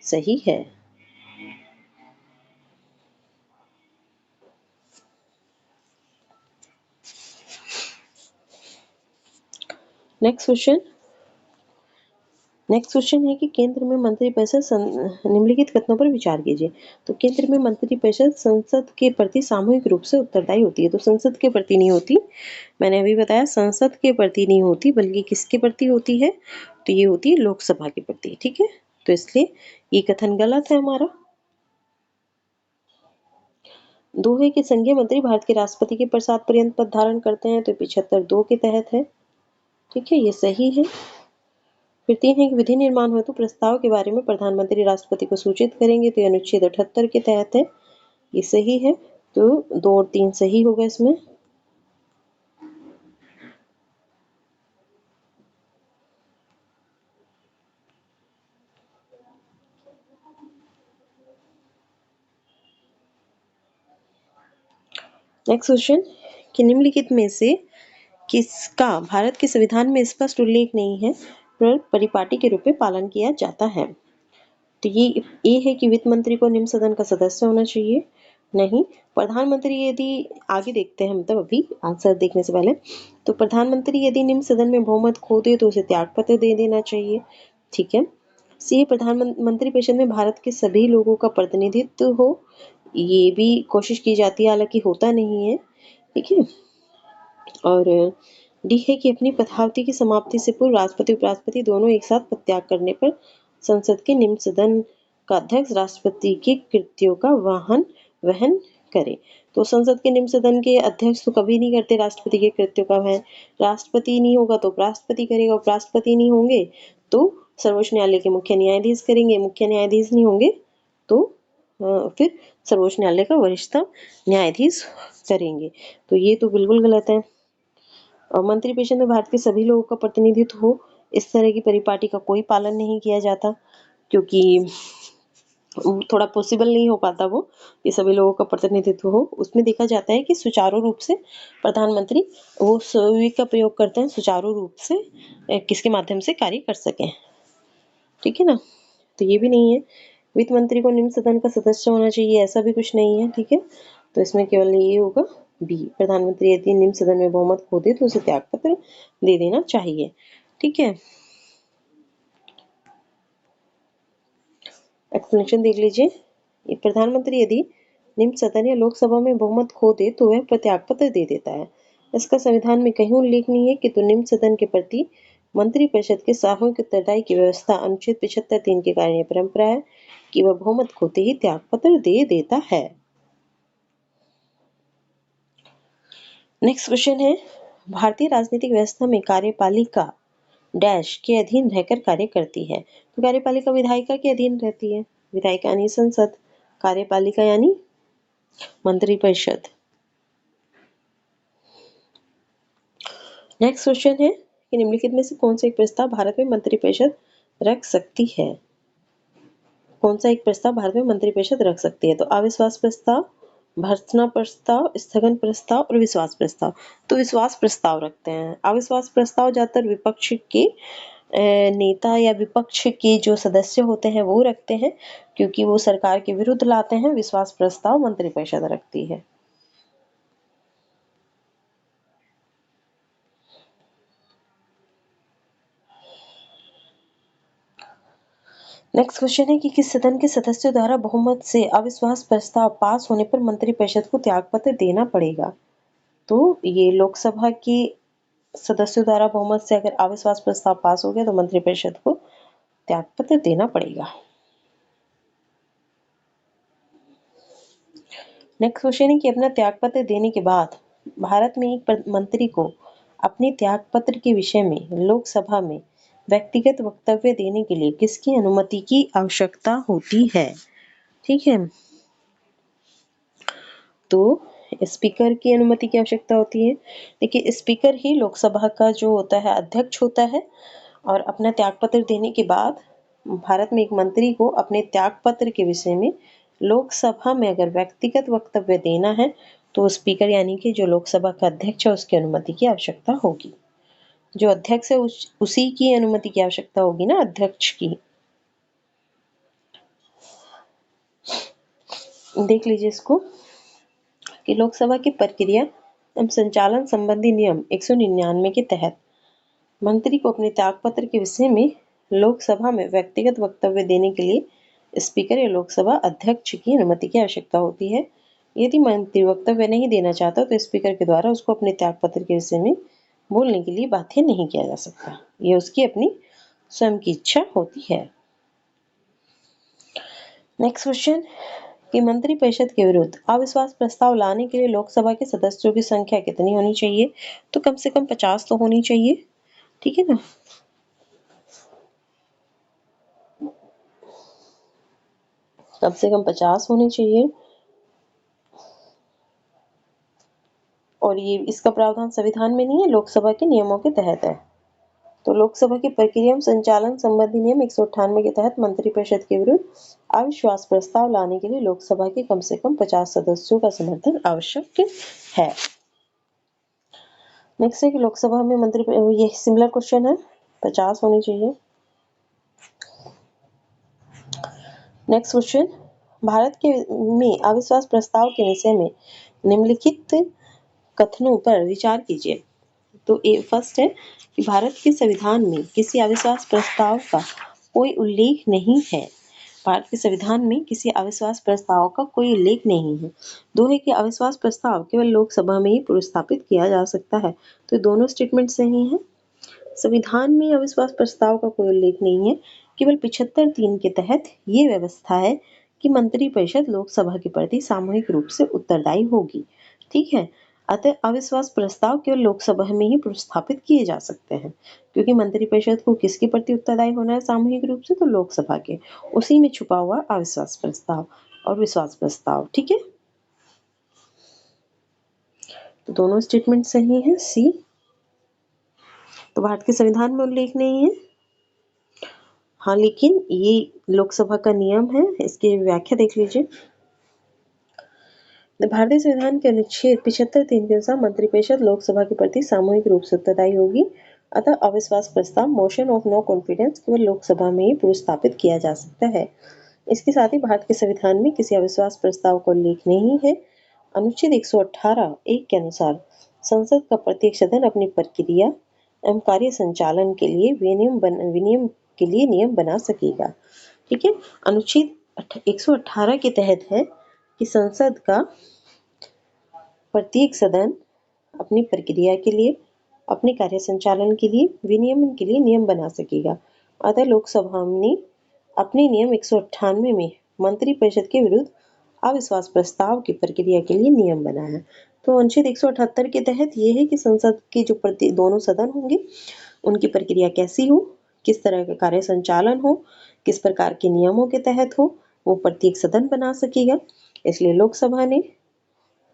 सही है। नेक्स्ट क्वेश्चन, नेक्स्ट क्वेश्चन है कि केंद्र में मंत्रिपरिषद निम्नलिखित कथनों पर विचार कीजिए। तो केंद्र में मंत्रिपरिषद संसद के प्रति सामूहिक रूप से उत्तरदायी होती है, तो संसद के प्रति नहीं होती, मैंने अभी बताया संसद के प्रति नहीं होती, बल्कि किसके प्रति होती है, तो ये होती है लोकसभा के प्रति। ठीक है, तो इसलिए ये कथन गलत है हमारा। 2 है कि संघीय मंत्री भारत के राष्ट्रपति के प्रसाद पर्यंत पद धारण करते हैं, तो 75(2) के तहत है। ठीक है, ये सही है। फिर 3 है कि विधि निर्माण हेतु प्रस्ताव के बारे में प्रधानमंत्री राष्ट्रपति को सूचित करेंगे, तो ये अनुच्छेद 78 के तहत है, ये सही है, तो 2 और 3 सही होगा इसमें। नेक्स्ट क्वेश्चन कि निम्नलिखित में से किसका भारत के संविधान में स्पष्ट उल्लेख नहीं है पर परिपाटी के रूप में पालन किया जाता है? तो ये है कि वित्त मंत्री को निम्न सदन का सदस्य होना चाहिए। नहीं, प्रधानमंत्री यदि आगे देखते हैं, मतलब अभी आंसर देखने से पहले, तो प्रधानमंत्री यदि निम्न सदन में बहुमत खो दे तो उसे त्यागपत्र दे देना चाहिए। ठीक है। सी, प्रधानमंत्री परिषद में भारत के सभी लोगों का प्रतिनिधित्व हो, ये भी कोशिश की जाती है, हालांकि होता नहीं है। ठीक है। और डी है कि अपनी पदावधि की समाप्ति से पूर्व राष्ट्रपति उपराष्ट्रपति दोनों एक साथ पदत्याग करने पर संसद के निम्न सदन का अध्यक्ष राष्ट्रपति के कृत्यों का वहन करे। तो संसद के निम्न सदन के अध्यक्ष तो कभी नहीं करते राष्ट्रपति के कृत्यों का वहन। राष्ट्रपति नहीं होगा तो उपराष्ट्रपति करेगा, उपराष्ट्रपति नहीं होंगे तो सर्वोच्च न्यायालय के मुख्य न्यायाधीश करेंगे, मुख्य न्यायाधीश नहीं होंगे तो फिर सर्वोच्च न्यायालय का वरिष्ठ न्यायाधीश करेंगे। तो ये तो बिल्कुल गलत है। और मंत्रिपरिषद में भारत के सभी लोगों का प्रतिनिधित्व हो, इस तरह की परिपाटी का कोई पालन नहीं किया जाता, क्योंकि थोड़ा पॉसिबल नहीं हो पाता वो कि सभी लोगों का प्रतिनिधित्व हो। उसमें देखा जाता है कि सुचारू रूप से प्रधानमंत्री वो सभी का प्रयोग करते हैं, सुचारू रूप से किसके माध्यम से कार्य कर सकें। ठीक है ना। तो ये भी नहीं है। वित्त मंत्री को निम्न सदन का सदस्य होना चाहिए, ऐसा भी कुछ नहीं है। ठीक है। तो इसमें केवल ये होगा बी, प्रधानमंत्री यदि निम्न सदन में बहुमत खो दे तो उसे त्यागपत्र दे देना चाहिए। ठीक है। एक्सप्लेनेशन देख लीजिए। प्रधानमंत्री यदि निम्न सदन या लोकसभा में बहुमत खो दे तो वह त्यागपत्र दे देता है। इसका संविधान में कहीं उल्लेख नहीं है कि तो निम्न सदन के प्रति मंत्रिपरिषद के सामूहिक उत्तरदायी की व्यवस्था अनुच्छेद 75(3) के कारण यह परंपरा है कि वह बहुमत खोते ही त्यागपत्र दे देता है। नेक्स्ट क्वेश्चन है, भारतीय राजनीतिक व्यवस्था में कार्यपालिका डैश के अधीन रहकर कार्य करती है। तो कार्यपालिका विधायिका के अधीन रहती है। विधायिका यानी संसद, कार्यपालिका यानी मंत्रिपरिषद। नेक्स्ट क्वेश्चन है कि निम्नलिखित में से कौन सा एक प्रस्ताव भारत में मंत्रिपरिषद रख सकती है? कौन सा एक प्रस्ताव भारत में मंत्रिपरिषद रख सकती है? तो अविश्वास प्रस्ताव, भर्त्सना प्रस्ताव, स्थगन प्रस्ताव और विश्वास प्रस्ताव। तो विश्वास प्रस्ताव रखते हैं। अविश्वास प्रस्ताव ज्यादातर विपक्ष के नेता या विपक्ष के जो सदस्य होते हैं वो रखते हैं, क्योंकि वो सरकार के विरुद्ध लाते हैं। विश्वास प्रस्ताव मंत्रिपरिषद रखती है। नेक्स्ट क्वेश्चन है कि किस सदन के सदस्यों द्वारा बहुमत से अविश्वास प्रस्ताव पास होने पर मंत्रिपरिषद को त्यागपत्र देना पड़ेगा? तो ये लोकसभा के सदस्यों द्वारा बहुमत से अगर अविश्वास प्रस्ताव पास हो गया तो मंत्रिपरिषद को त्यागपत्र देना पड़ेगा। नेक्स्ट क्वेश्चन है कि अपना त्यागपत्र देने के बाद भारत में एक मंत्री को अपने त्यागपत्र के विषय में लोकसभा में व्यक्तिगत वक्तव्य देने के लिए किसकी अनुमति की आवश्यकता होती है? ठीक है। तो स्पीकर की अनुमति की आवश्यकता होती है। देखिए, स्पीकर ही लोकसभा का जो होता है अध्यक्ष होता है, और अपना त्यागपत्र देने के बाद भारत में एक मंत्री को अपने त्यागपत्र के विषय में लोकसभा में अगर व्यक्तिगत वक्तव्य देना है तो स्पीकर यानी कि जो लोकसभा का अध्यक्ष है उसकी अनुमति की आवश्यकता होगी। जो अध्यक्ष है उसी की अनुमति की आवश्यकता होगी ना, अध्यक्ष की। देख लीजिए इसको कि लोकसभा की प्रक्रिया एवं संचालन संबंधी नियम 199 के तहत मंत्री को अपने त्यागपत्र के विषय में लोकसभा में व्यक्तिगत वक्तव्य देने के लिए स्पीकर या लोकसभा अध्यक्ष की अनुमति की आवश्यकता होती है। यदि मंत्री वक्तव्य नहीं देना चाहता तो स्पीकर के द्वारा उसको अपने त्यागपत्र के विषय में बोलने के लिए बाध्य नहीं किया जा सकता। ये उसकी अपनी स्वयं की इच्छा होती है। नेक्स्ट क्वेश्चन कि मंत्रिपरिषद के विरुद्ध अविश्वास प्रस्ताव लाने के लिए लोकसभा के सदस्यों की संख्या कितनी होनी चाहिए? तो कम से कम 50 तो होनी चाहिए। ठीक है ना। कम से कम 50 होनी चाहिए। और ये इसका प्रावधान संविधान में नहीं है, लोकसभा के नियमों के तहत है। तो लोकसभा की प्रक्रिया में संचालन संबंधी नियम 198 के तहत मंत्रिपरिषद के विरुद्ध अविश्वास प्रस्ताव लाने के लिए लोकसभा के कम से कम 50 सदस्यों का समर्थन आवश्यक है। नेक्स्ट है कि लोकसभा में मंत्री, ये सिमिलर क्वेश्चन है, 50 होनी चाहिए। नेक्स्ट क्वेश्चन, भारत के में अविश्वास प्रस्ताव के विषय में निम्नलिखित कथनों पर विचार कीजिए। तो फर्स्ट है कि भारत के संविधान में किसी अविश्वास प्रस्ताव का कोई उल्लेख नहीं है। भारत के संविधान में किसी अविश्वास प्रस्ताव का कोई उल्लेख नहीं है। दो है कि अविश्वास प्रस्ताव केवल लोकसभा में ही पुरस्तापित किया जा सकता है। तो दोनों स्टेटमेंट सही हैं। संविधान में अविश्वास प्रस्ताव का कोई उल्लेख नहीं है। केवल 75(3) के तहत ये व्यवस्था है कि मंत्रिपरिषद लोकसभा के प्रति सामूहिक रूप से उत्तरदायी होगी। ठीक है, अतः अविश्वास प्रस्ताव केवल लोकसभा में ही प्रस्तापित किए जा सकते हैं, क्योंकि मंत्रिपरिषद को किसके प्रति उत्तरदायी होना है सामूहिक रूप से, तो लोकसभा के। उसी में छुपा हुआ अविश्वास प्रस्ताव और विश्वास प्रस्ताव। ठीक है, तो दोनों स्टेटमेंट सही है। सी, तो भारत के संविधान में उल्लेख नहीं है। हाँ, लेकिन ये लोकसभा का नियम है, इसकी व्याख्या देख लीजिए। भारतीय संविधान के अनुच्छेद 75(3) के अनुसार मंत्रिपरिषद लोकसभा के प्रति सामूहिक रूप से उत्तरदायी होगी। अतः अविश्वास प्रस्ताव मोशन ऑफ नो कॉन्फिडेंस केवल लोकसभा में ही पुरस्तापित किया जा सकता है। इसके साथ ही भारत के संविधान में किसी अविश्वास प्रस्ताव का उल्लेख नहीं है। अनुच्छेद 118(1) के अनुसार संसद का प्रत्येक सदन अपनी प्रक्रिया एवं कार्य संचालन के लिए नियम बना सकेगा। ठीक है, अनुच्छेद 118 के तहत है कि संसद का प्रत्येक सदन अपनी प्रक्रिया के लिए, अपने कार्य संचालन के लिए, विनियमन के लिए नियम बना सकेगा। अतः लोकसभा ने अपने नियम 198 में मंत्रिपरिषद के विरुद्ध अविश्वास प्रस्ताव की प्रक्रिया के लिए नियम बनाया है। तो अनुच्छेद 178 के तहत ये है कि संसद के जो दोनों सदन होंगे उनकी प्रक्रिया कैसी हो, किस तरह का कार्य संचालन हो, किस प्रकार के नियमों के तहत हो, वो प्रत्येक सदन बना सकेगा। इसलिए लोकसभा ने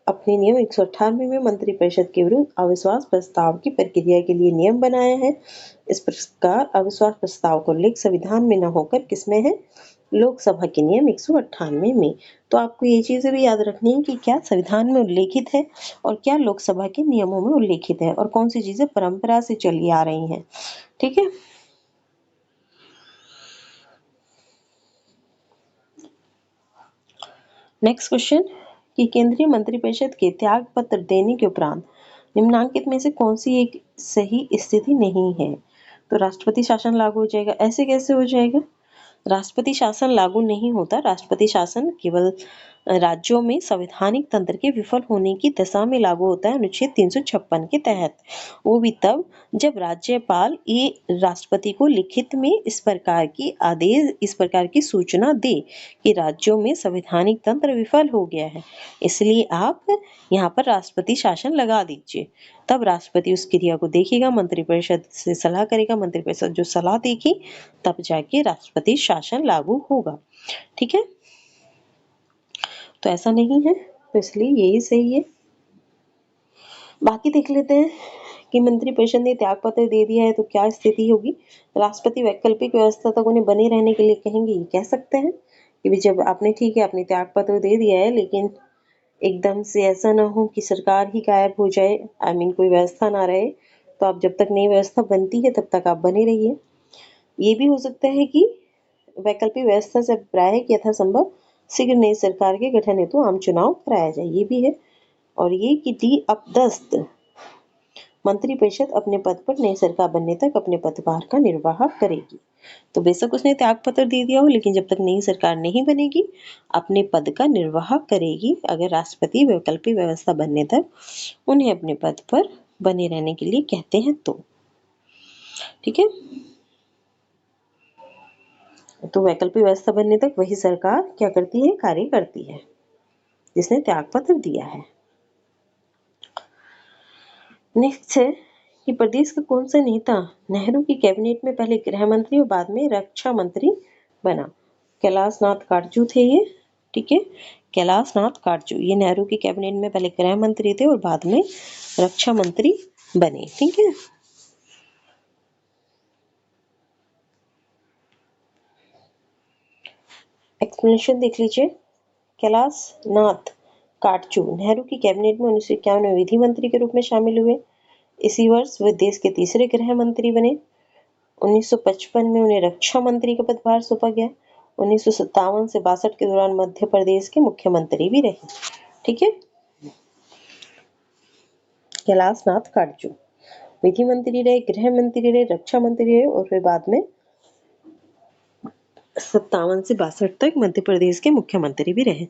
अपने नियम 198 में मंत्रिपरिषद के विरुद्ध अविश्वास प्रस्ताव की प्रक्रिया के लिए नियम बनाया है। इस प्रकार अविश्वास प्रस्ताव का उल्लेख संविधान में न होकर किसमें है, लोकसभा के नियम 198 में। तो आपको ये चीजें भी याद रखनी है कि क्या संविधान में उल्लेखित है और क्या लोकसभा के नियमों में उल्लेखित है, और कौन सी चीजें परंपरा से चली आ रही हैं। ठीक है, नेक्स्ट क्वेश्चन कि केंद्रीय मंत्रिपरिषद के त्याग पत्र देने के उपरांत निम्नांकित में से कौन सी एक सही स्थिति नहीं है। तो राष्ट्रपति शासन लागू हो जाएगा। ऐसे कैसे हो जाएगा, राष्ट्रपति शासन लागू नहीं होता। राष्ट्रपति शासन केवल राज्यों में संवैधानिक तंत्र के विफल होने की दशा में लागू होता है, अनुच्छेद 356 के तहत। वो भी तब जब राज्यपाल ये राष्ट्रपति को लिखित में इस प्रकार की सूचना दे कि राज्यों में संवैधानिक तंत्र विफल हो गया है, इसलिए आप यहाँ पर राष्ट्रपति शासन लगा दीजिए। तब राष्ट्रपति उस क्रिया को देखेगा, मंत्रिपरिषद से सलाह करेगा, मंत्रिपरिषद जो सलाह देगी तब जाके राष्ट्रपति शासन लागू होगा। ठीक है, तो ऐसा नहीं है, तो इसलिए यही सही है। बाकी देख लेते हैं कि मंत्रिपरिषद ने त्याग पत्र दे दिया है तो क्या स्थिति होगी। राष्ट्रपति वैकल्पिक व्यवस्था तक उन्हें बने रहने के लिए कहेंगे, ये कह सकते हैं कि जब आपने ठीक है आपने त्याग पत्र दे दिया है, लेकिन एकदम से ऐसा ना हो कि सरकार ही गायब हो जाए, कोई व्यवस्था ना रहे, तो आप जब तक नई व्यवस्था बनती है तब तक आप बने रहिए। ये भी हो सकता है कि वैकल्पिक व्यवस्था से अभिप्राय है कि यथासंभव शीघ्र नई सरकार के गठन हेतु आम चुनाव कराया जाए, ये भी है। और ये कि डी अपदस्थ मंत्रिपरिषद अपने पद पर नई सरकार बनने तक अपने पदभार का निर्वाह करेगी। तो बेशक उसने त्याग पत्र दे दिया हो, लेकिन जब तक नई सरकार नहीं बनेगी अपने पद का निर्वाह करेगी, अगर राष्ट्रपति वैकल्पिक व्यवस्था बनने तक उन्हें अपने पद पर बने रहने के लिए कहते हैं तो। ठीक है, तो वैकल्पिक व्यवस्था बनने तक वही सरकार क्या करती है, कार्य करती है जिसने त्याग पत्र दिया है। नेक्स्ट है कि प्रदेश का कौन सा नेता नेहरू की कैबिनेट में पहले गृह मंत्री और बाद में रक्षा मंत्री बना। कैलाश नाथ काटजू थे ये। ठीक है, कैलाश नाथ काटजू ये नेहरू की कैबिनेट में पहले गृह मंत्री थे और बाद में रक्षा मंत्री बने। ठीक है, एक्सप्लेनेशन देख लीजिए। कैलाश नाथ काटजू नेहरू की कैबिनेट में 1951 में विधि मंत्री के रूप में शामिल हुए। इसी वर्ष वे देश के तीसरे गृह मंत्री बने। 1955 में उन्हें रक्षा मंत्री का पदभार सौंपा गया। 1957 से 62 के दौरान मध्य प्रदेश के मुख्यमंत्री भी रहे। ठीक है। कैलाश नाथ काटजू विधि मंत्री रहे, गृह मंत्री रहे, रक्षा मंत्री रहे और फिर बाद में 57 से 62 तक मध्य प्रदेश के मुख्यमंत्री भी रहे।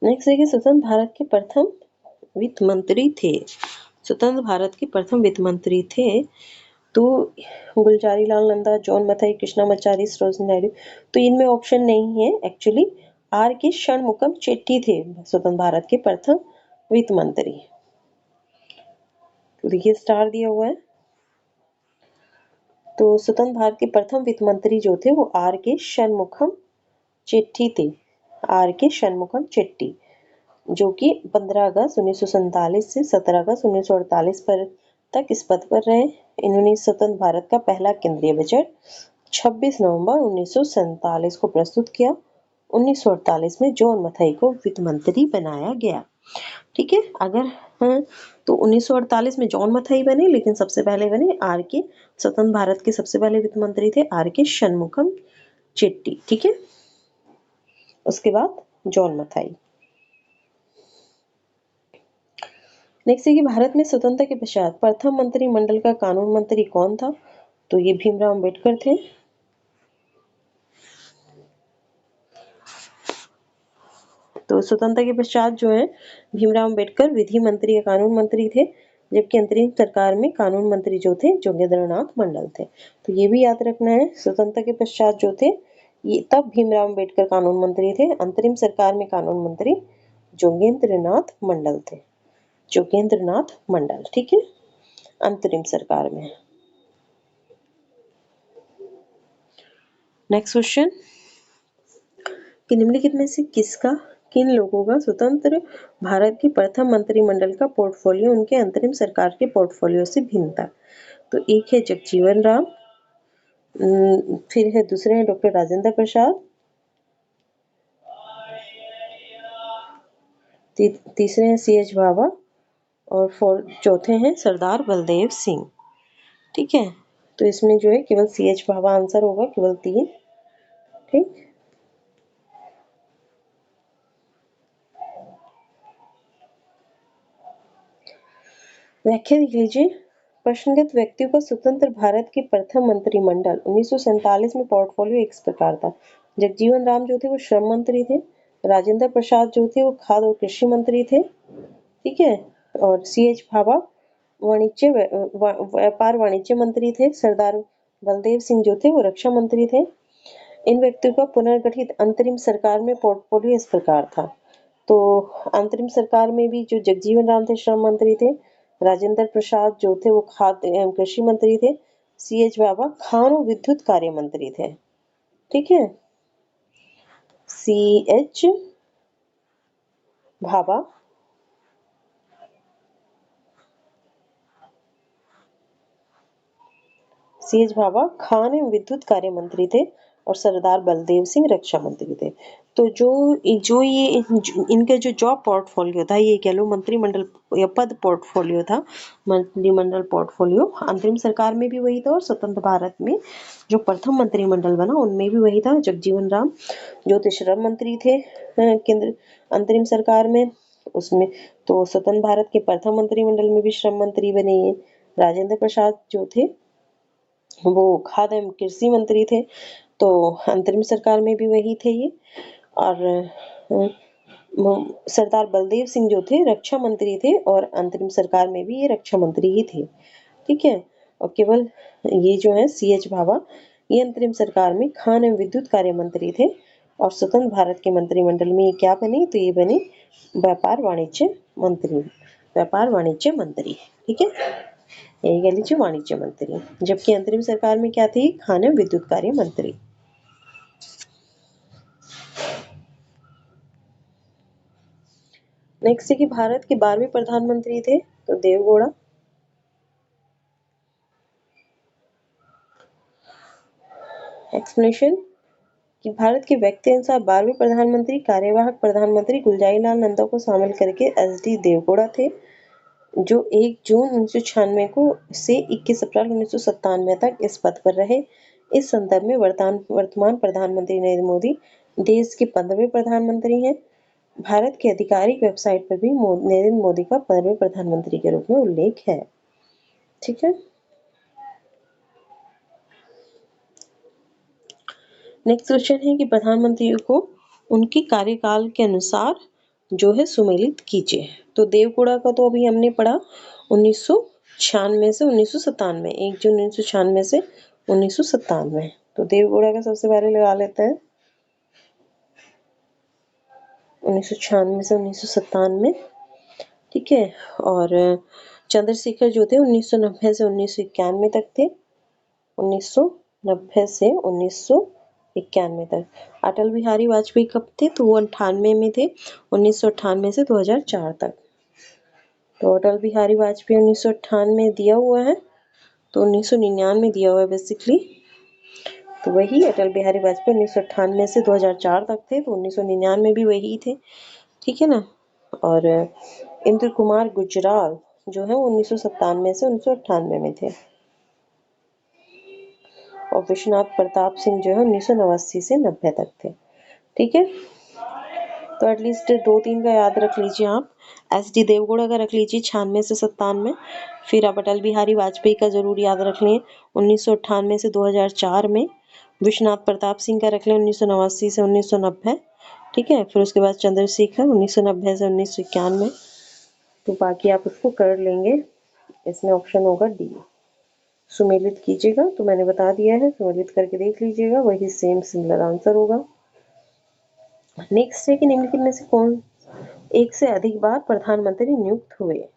नेक्स्ट है कि स्वतंत्र भारत के प्रथम वित्त मंत्री थे। स्वतंत्र भारत के प्रथम वित्त मंत्री थे तो गुलजारी लाल नंदा, जॉन मथाई, कृष्णामाचारी, सरोजिनी नायडू। तो इनमें ऑप्शन नहीं है एक्चुअली। आर के षणमुखम चेट्टी थे स्वतंत्र भारत के प्रथम वित्त मंत्री। तो देखिए स्टार दिया हुआ है। तो स्वतंत्र भारत के प्रथम वित्त मंत्री जो थे वो आर के षणमुखम चेट्टी थे। आर के षणमुखम चेट्टी, जो कि 15 अगस्त 1947 से 17 अगस्त 1948 पर तक इस पद पर रहे। इन्होंने स्वतंत्र भारत का पहला केंद्रीय बजट 26 नवंबर 1947 को प्रस्तुत किया। 1948 में जॉन मथाई को वित्त मंत्री बनाया गया। ठीक है। अगर हाँ, तो 1948 में जॉन मथाई बने, लेकिन सबसे पहले बने आर के, स्वतंत्र भारत के सबसे पहले वित्त मंत्री थे आर के षणमुखम चेट्टी। ठीक है। उसके बाद जॉन मथाई। नेक्स्ट है कि भारत में स्वतंत्रता के पश्चात प्रथम मंत्रिमंडल का कानून मंत्री कौन था? तो ये भीमराव अंबेडकर थे। तो स्वतंत्रता के पश्चात जो है भीमराव अंबेडकर विधि मंत्री या कानून मंत्री थे, जबकि अंतरिम सरकार में कानून मंत्री जो थे जोगेंद्र नाथ मंडल थे। तो ये भी याद रखना है, स्वतंत्रता के पश्चात जो थे ये तब भीमराव अंबेडकर कानून मंत्री थे, अंतरिम सरकार में कानून मंत्री जोगेंद्र नाथ मंडल थे। जोगेंद्र नाथ मंडल। ठीक है। अंतरिम सरकार में। नेक्स्ट क्वेश्चन कि निम्नलिखित में से किन लोगों का स्वतंत्र भारत के प्रथम मंत्रिमंडल का पोर्टफोलियो उनके अंतरिम सरकार के पोर्टफोलियो से भिन्न था? तो एक है जगजीवन राम, फिर है दूसरे हैं डॉक्टर राजेंद्र प्रसाद, तीसरे हैं सी.एच. भाभा और चौथे हैं सरदार बलदेव सिंह। ठीक है। तो इसमें जो है केवल सी.एच. भाभा आंसर होगा, केवल 3। ठीक। व्याख्या लिख लीजिए। प्रश्नगत व्यक्तियों का स्वतंत्र भारत के प्रथम मंत्रिमंडल 1947 में पोर्टफोलियो इस प्रकार था। जगजीवन राम जो थे वो श्रम मंत्री थे, राजेंद्र प्रसाद जो थे वो खाद्य और कृषि मंत्री थे। ठीक है। और सी.एच. भाभा व्यापार वाणिज्य मंत्री थे। सरदार बलदेव सिंह जो थे वो रक्षा मंत्री थे। इन व्यक्तियों का पुनर्गठित अंतरिम सरकार में पोर्टफोलियो इस प्रकार था। तो अंतरिम सरकार में भी जो जगजीवन राम थे श्रम मंत्री थे, राजेंद्र प्रसाद जो थे वो खाद्य एवं कृषि मंत्री थे, सी.एच. भाभा खान और विद्युत कार्य मंत्री थे। ठीक है। सी.एच. भाभा सी.एच. भाभा खान एवं विद्युत कार्य मंत्री थे और सरदार बलदेव सिंह रक्षा मंत्री थे। तो जो ये इनका जो जॉब पोर्टफोलियो था, ये कह लो मंत्रिमंडल या पद पोर्टफोलियो था, मंत्रिमंडल पोर्टफोलियो अंतरिम सरकार में भी वही था और स्वतंत्र भारत में जो प्रथम मंत्रिमंडल बना उनमें भी वही था। जगजीवन राम जो थे श्रम मंत्री थे केंद्र अंतरिम सरकार में, उसमें तो स्वतंत्र भारत के प्रथम मंत्रिमंडल में भी श्रम मंत्री बने हैं। राजेंद्र प्रसाद जो थे वो खाद्य एवं कृषि मंत्री थे, तो अंतरिम सरकार में भी वही थे ये। और सरदार बलदेव सिंह जो थे रक्षा मंत्री थे और अंतरिम सरकार में भी ये रक्षा मंत्री ही थे। ठीक है। और केवल ये जो है सी.एच. भाभा ये अंतरिम सरकार में खान एवं विद्युत कार्य मंत्री थे और स्वतंत्र भारत के मंत्रिमंडल में ये क्या बने? तो ये बने व्यापार वाणिज्य मंत्री। व्यापार वाणिज्य मंत्री। ठीक है। यही कह लीजिए वाणिज्य मंत्री, जबकि अंतरिम सरकार में क्या थी? खान एवं विद्युत कार्य मंत्री। नेक्स्ट है कि भारत के 12वें प्रधानमंत्री थे तो देवगौड़ा। एक्सप्लेनेशन कि भारत के व्यक्ति अनुसार 12वें प्रधानमंत्री कार्यवाहक प्रधानमंत्री गुलजारी लाल नंदा को शामिल करके एस.डी. देवगौड़ा थे, जो 1 जून 1996 को से 21 अप्रैल 1997 तक इस पद पर रहे। इस संदर्भ में वर्तमान प्रधानमंत्री नरेंद्र मोदी देश के 15वें प्रधानमंत्री हैं। भारत की आधिकारिक वेबसाइट पर भी नरेंद्र मोदी का 15वें प्रधानमंत्री के रूप में उल्लेख है। ठीक है। नेक्स्ट क्वेश्चन है कि प्रधानमंत्री को उनके कार्यकाल के अनुसार जो है सुमेलित कीजिए। तो देवगौड़ा का तो अभी हमने पढ़ा 1996 से 1997, 1 जून 1996 से 1997। तो देवगौड़ा का सबसे पहले लगा लेते हैं 1996 से 1997। ठीक है। और चंद्रशेखर जो थे 1990 से 1991 तक थे, 1990 से 1991 तक। अटल बिहारी वाजपेयी कब थे? तो वो 98 में थे, 1998 से 2004 तक। तो अटल बिहारी वाजपेयी 1998 दिया हुआ है, तो 1999 दिया हुआ है बेसिकली। तो वही अटल बिहारी वाजपेयी 1998 से 2004 तक थे, तो 1999 भी वही थे। ठीक है ना। और इंद्र कुमार गुजराल जो है 1997 से 1998 में थे। और विश्वनाथ प्रताप सिंह जो है 1989 से 90 तक थे। ठीक है। तो एटलीस्ट 2-3 का याद रख लीजिए आप। एस.डी. देवगौड़ा का रख लीजिए 96 से 97। फिर आप अटल बिहारी वाजपेयी का जरूर याद रख लें 1998 से 2004 में। विश्वनाथ प्रताप सिंह का रख लें 1989 से 1990। ठीक है। फिर उसके बाद चंद्रशेखर 1990 से 1991। तो बाकी आप उसको कर लेंगे। इसमें ऑप्शन होगा डी। सुमेलित कीजिएगा, तो मैंने बता दिया है, सुमेलित करके देख लीजिएगा, वही सेम सिमिलर आंसर होगा। नेक्स्ट है कि निम्नलिखित में से कौन एक से अधिक बार प्रधानमंत्री नियुक्त हुए?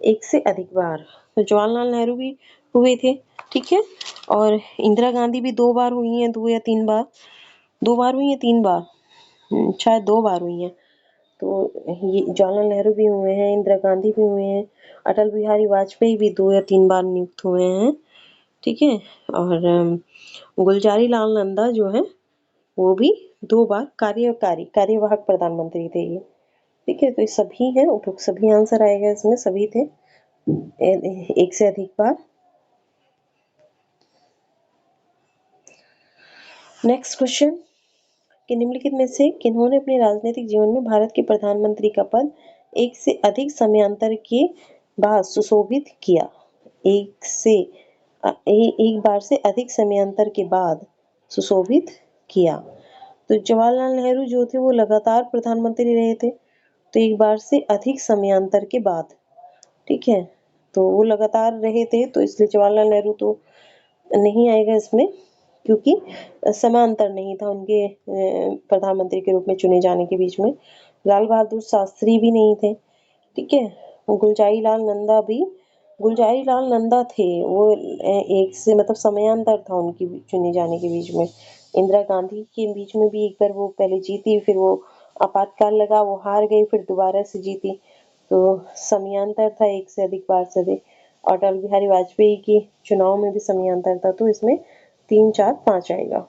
एक से अधिक बार तो जवाहरलाल नेहरू भी हुए थे। ठीक है। और इंदिरा गांधी भी 2 बार हुई हैं, 2 या 3 बार, 2 बार हुई हैं, 3 बार, शायद 2 बार हुई हैं। तो ये जवाहरलाल नेहरू भी हुए हैं, इंदिरा गांधी भी हुए हैं, अटल बिहारी वाजपेयी भी 2 या 3 बार नियुक्त हुए हैं। ठीक है। और गुलजारी लाल नंदा जो है वो भी 2 बार कार्यवाहक प्रधानमंत्री थे ये। ठीक है। तो ये सभी हैं, उपयुक्त सभी आंसर आएगा इसमें, सभी थे एक से अधिक बार। नेक्स्ट क्वेश्चन कि निम्नलिखित में से किन्होंने अपने राजनीतिक जीवन में भारत के प्रधानमंत्री का पद एक से अधिक समयांतर के बाद सुशोभित किया? एक बार से अधिक समयांतर के बाद सुशोभित किया। तो जवाहरलाल नेहरू जो थे वो लगातार प्रधानमंत्री रहे थे, तो एक बार से अधिक समयांतर के बाद। ठीक है। तो वो लगातार रहे थे, तो इसलिए जवाहरलाल नेहरू तो नहीं आएगा इसमें, क्योंकि समांतर नहीं था उनके प्रधानमंत्री के रूप में चुने जाने के बीच में। लाल बहादुर शास्त्री भी नहीं थे। ठीक है। गुलजारी लाल नंदा थे, वो एक से मतलब समयांतर था उनकी चुने जाने के बीच में। इंदिरा गांधी के बीच में भी एक बार वो पहले जीती, फिर वो आपातकाल लगा, वो हार गई, फिर दोबारा से जीती, तो समयांतर था एक से अधिक बार से अधिक। अटल बिहारी वाजपेयी की चुनाव में भी समयांतर था, तो इसमें 3, 4, 5 आएगा।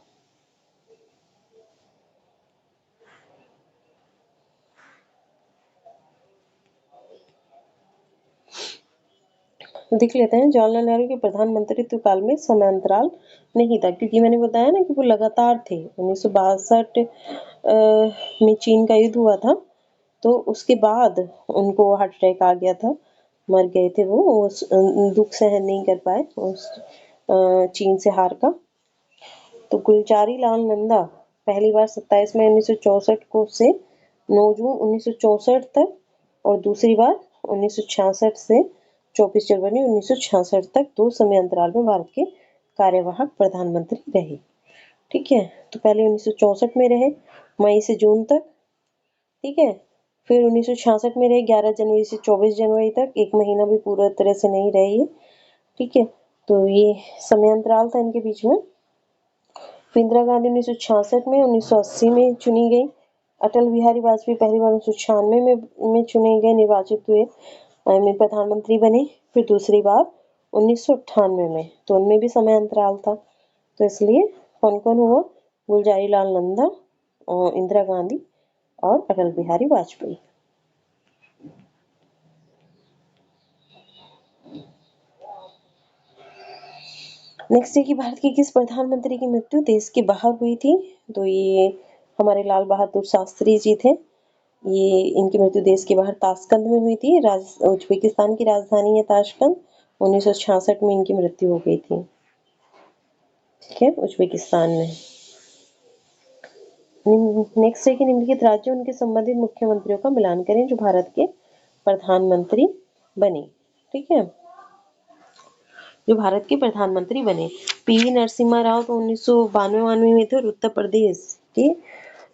देख लेते हैं। जवाहरलाल नेहरू के प्रधानमंत्रित्व काल में समयांतराल नहीं था, क्योंकि मैंने बताया ना कि वो लगातार थे। 1962 में चीन का युद्ध हुआ था, तो उसके बाद उनको हार्ट अटैक आ गया था, मर गए थे वो दुख सहन नहीं कर पाए उस चीन से हार का। तो गुलजारी लाल नंदा पहली बार 27 मई 1964 को से 9 जून 1964 तक, और दूसरी बार 1966 से 24 जनवरी 1966 तक 2 समय अंतराल में भारत के कार्यवाहक प्रधानमंत्री रहे। ठीक है। तो पहले 1964 में रहे मई से जून तक। ठीक है। फिर 1966 में रहे 11 जनवरी से 24 जनवरी तक, 1 महीना भी पूरा तरह से नहीं रहे ये। ठीक है। तो ये समय अंतराल था इनके बीच में। फिर इंदिरा गांधी 1966 में, 1980 में चुनी गई। अटल बिहारी वाजपेयी पहली बार 1996 में चुने गए, निर्वाचित हुए, में प्रधानमंत्री बने। फिर दूसरी बार 1998 में, तो उनमें भी समय अंतराल था। तो इसलिए कौन कौन हुआ? गुलजारी लाल नंदा और इंदिरा गांधी और अटल बिहारी वाजपेयी। नेक्स्ट है कि भारत के किस प्रधानमंत्री की मृत्यु देश के बाहर हुई थी? तो ये हमारे लाल बहादुर शास्त्री जी थे। ये इनकी मृत्यु देश के बाहर ताशकंद में हुई थी। उज्बेकिस्तान की राजधानी है ताशकंद। 1966 में इनकी मृत्यु हो गई थी। ठीक है, उज्बेकिस्तान में। नेक्स्ट है कि निम्नलिखित राज्य उनके संबंधित मुख्यमंत्रियों का मिलान करें जो भारत के प्रधानमंत्री बने। ठीक है, जो भारत के प्रधानमंत्री बने। पीवी नरसिम्हा राव तो 1992 में थे और उत्तर प्रदेश के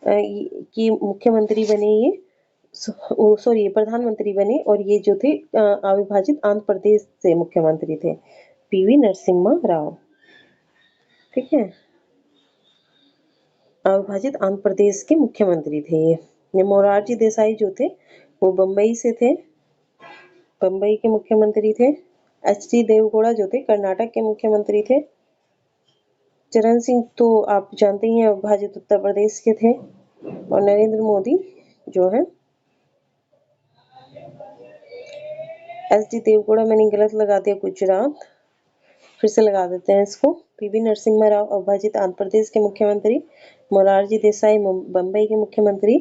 की मुख्यमंत्री बने। ये सॉरी प्रधानमंत्री बने और ये जो थे अविभाजित आंध्र प्रदेश से मुख्यमंत्री थे, पीवी नरसिम्हा राव। ठीक है, अविभाजित आंध्र प्रदेश के मुख्यमंत्री थे ये। मोरारजी देसाई जो थे वो बम्बई से थे, बम्बई के मुख्यमंत्री थे। एच.डी. देवगौड़ा जो थे कर्नाटक के मुख्यमंत्री थे। चरण सिंह तो आप जानते ही हैं अविभाजित उत्तर प्रदेश के थे। और नरेंद्र मोदी जो है, एच.डी. देवगौड़ा मैंने गलत लगा दिया, गुजरात, फिर से लगा देते हैं इसको। पीवी नरसिम्हा राव अविभाजित आंध्र प्रदेश के मुख्यमंत्री, मोरारजी देसाई बम्बई के मुख्यमंत्री,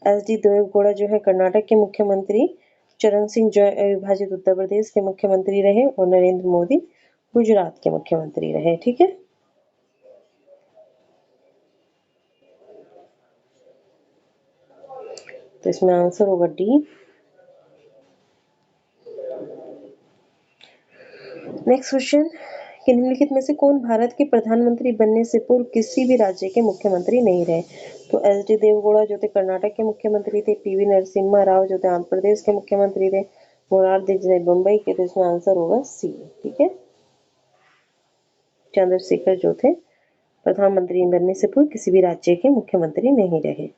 एच.डी. देवगौड़ा जो है कर्नाटक के मुख्यमंत्री, चरण सिंह जो अविभाजित उत्तर प्रदेश के मुख्यमंत्री रहे और नरेंद्र मोदी गुजरात के मुख्यमंत्री रहे। ठीक है, तो इसमें आंसर होगा डी। नेक्स्ट क्वेश्चन कि निम्नलिखित में से कौन भारत के प्रधानमंत्री बनने से पूर्व किसी भी राज्य के मुख्यमंत्री नहीं रहे? तो एच.डी. देवगौड़ा जो थे कर्नाटक के मुख्यमंत्री थे, पीवी नरसिम्हा राव जो थे आंध्र प्रदेश के मुख्यमंत्री थे, मोरारजी देसाई बम्बई के। तो इसमें आंसर होगा सी। ठीक है, चंद्रशेखर जो थे प्रधानमंत्री बनने से पूर्व किसी भी राज्य के मुख्यमंत्री नहीं रहे।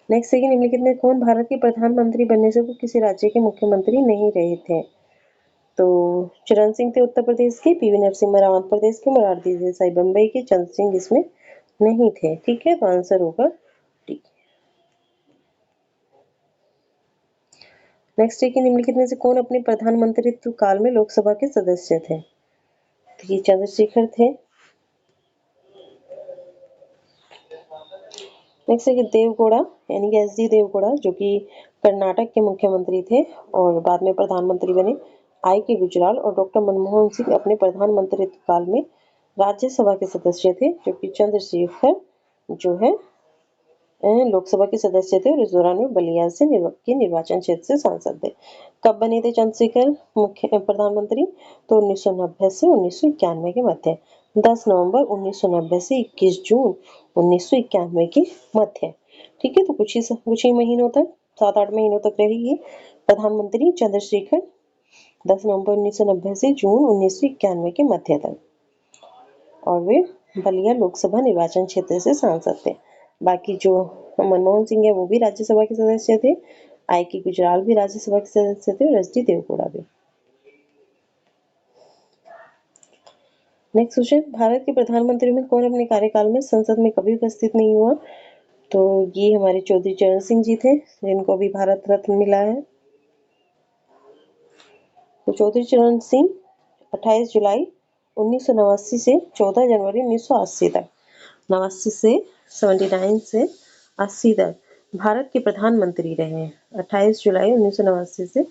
नेक्स्ट है कि निम्नलिखित में कौन भारत के प्रधानमंत्री बनने से पूर्व किसी राज्य के मुख्यमंत्री नहीं रहे थे? तो चरण सिंह थे उत्तर प्रदेश के, पीवी नरसिम्हा राव आंध्र प्रदेश के, मोरारजी देसाई बम्बई के, चंद्र सिंह इसमें नहीं थे। ठीक है, तो आंसर होगा डी। नेक्स्ट है कि निम्नलिखित में से कौन अपने प्रधानमंत्रित्व काल में लोकसभा के सदस्य थे? तो ये चंद्रशेखर थे। नेक्स्ट है कि देवगौड़ा यानी कि एच.डी. देवगौड़ा जो कि कर्नाटक के मुख्यमंत्री थे और बाद में प्रधानमंत्री बने, आई के गुजराल और डॉक्टर मनमोहन सिंह अपने प्रधानमंत्रित्व काल में राज्यसभा के सदस्य थे, जबकि चंद्रशेखर जो है लोकसभा के सदस्य थे और इस दौरान वे बलिया से निर्वाचन क्षेत्र से सांसद थे। कब बने थे चंद्रशेखर मुख्य प्रधानमंत्री? तो 1990 से 1991 के मध्य, 10 नवंबर 1990 से 21 जून 1991 के मध्य। ठीक है, तो कुछ ही महीनों तक, 7-8 महीनों तक रहे ये प्रधानमंत्री चंद्रशेखर, 10 नवंबर 1990 से जून 1991 के मध्य तक, और वे बलिया लोकसभा निर्वाचन क्षेत्र से सांसद थे। बाकी जो मनमोहन सिंह है वो भी राज्यसभा के सदस्य थे, आई के गुजराल भी राज्यसभा के सदस्य थे और एच.डी. देवगौड़ा भी। नेक्स्ट क्वेश्चन, भारत के प्रधानमंत्री में कौन अपने कार्यकाल में संसद में कभी उपस्थित नहीं हुआ? तो ये हमारे चौधरी चरण सिंह जी थे, जिनको अभी भारत रत्न मिला है। तो चौधरी चरण सिंह 28 जुलाई 1989 से 14 जनवरी 1980 तक, 89 से 79 से 80 तक भारत के प्रधानमंत्री रहे हैं। 28 जुलाई 1989 से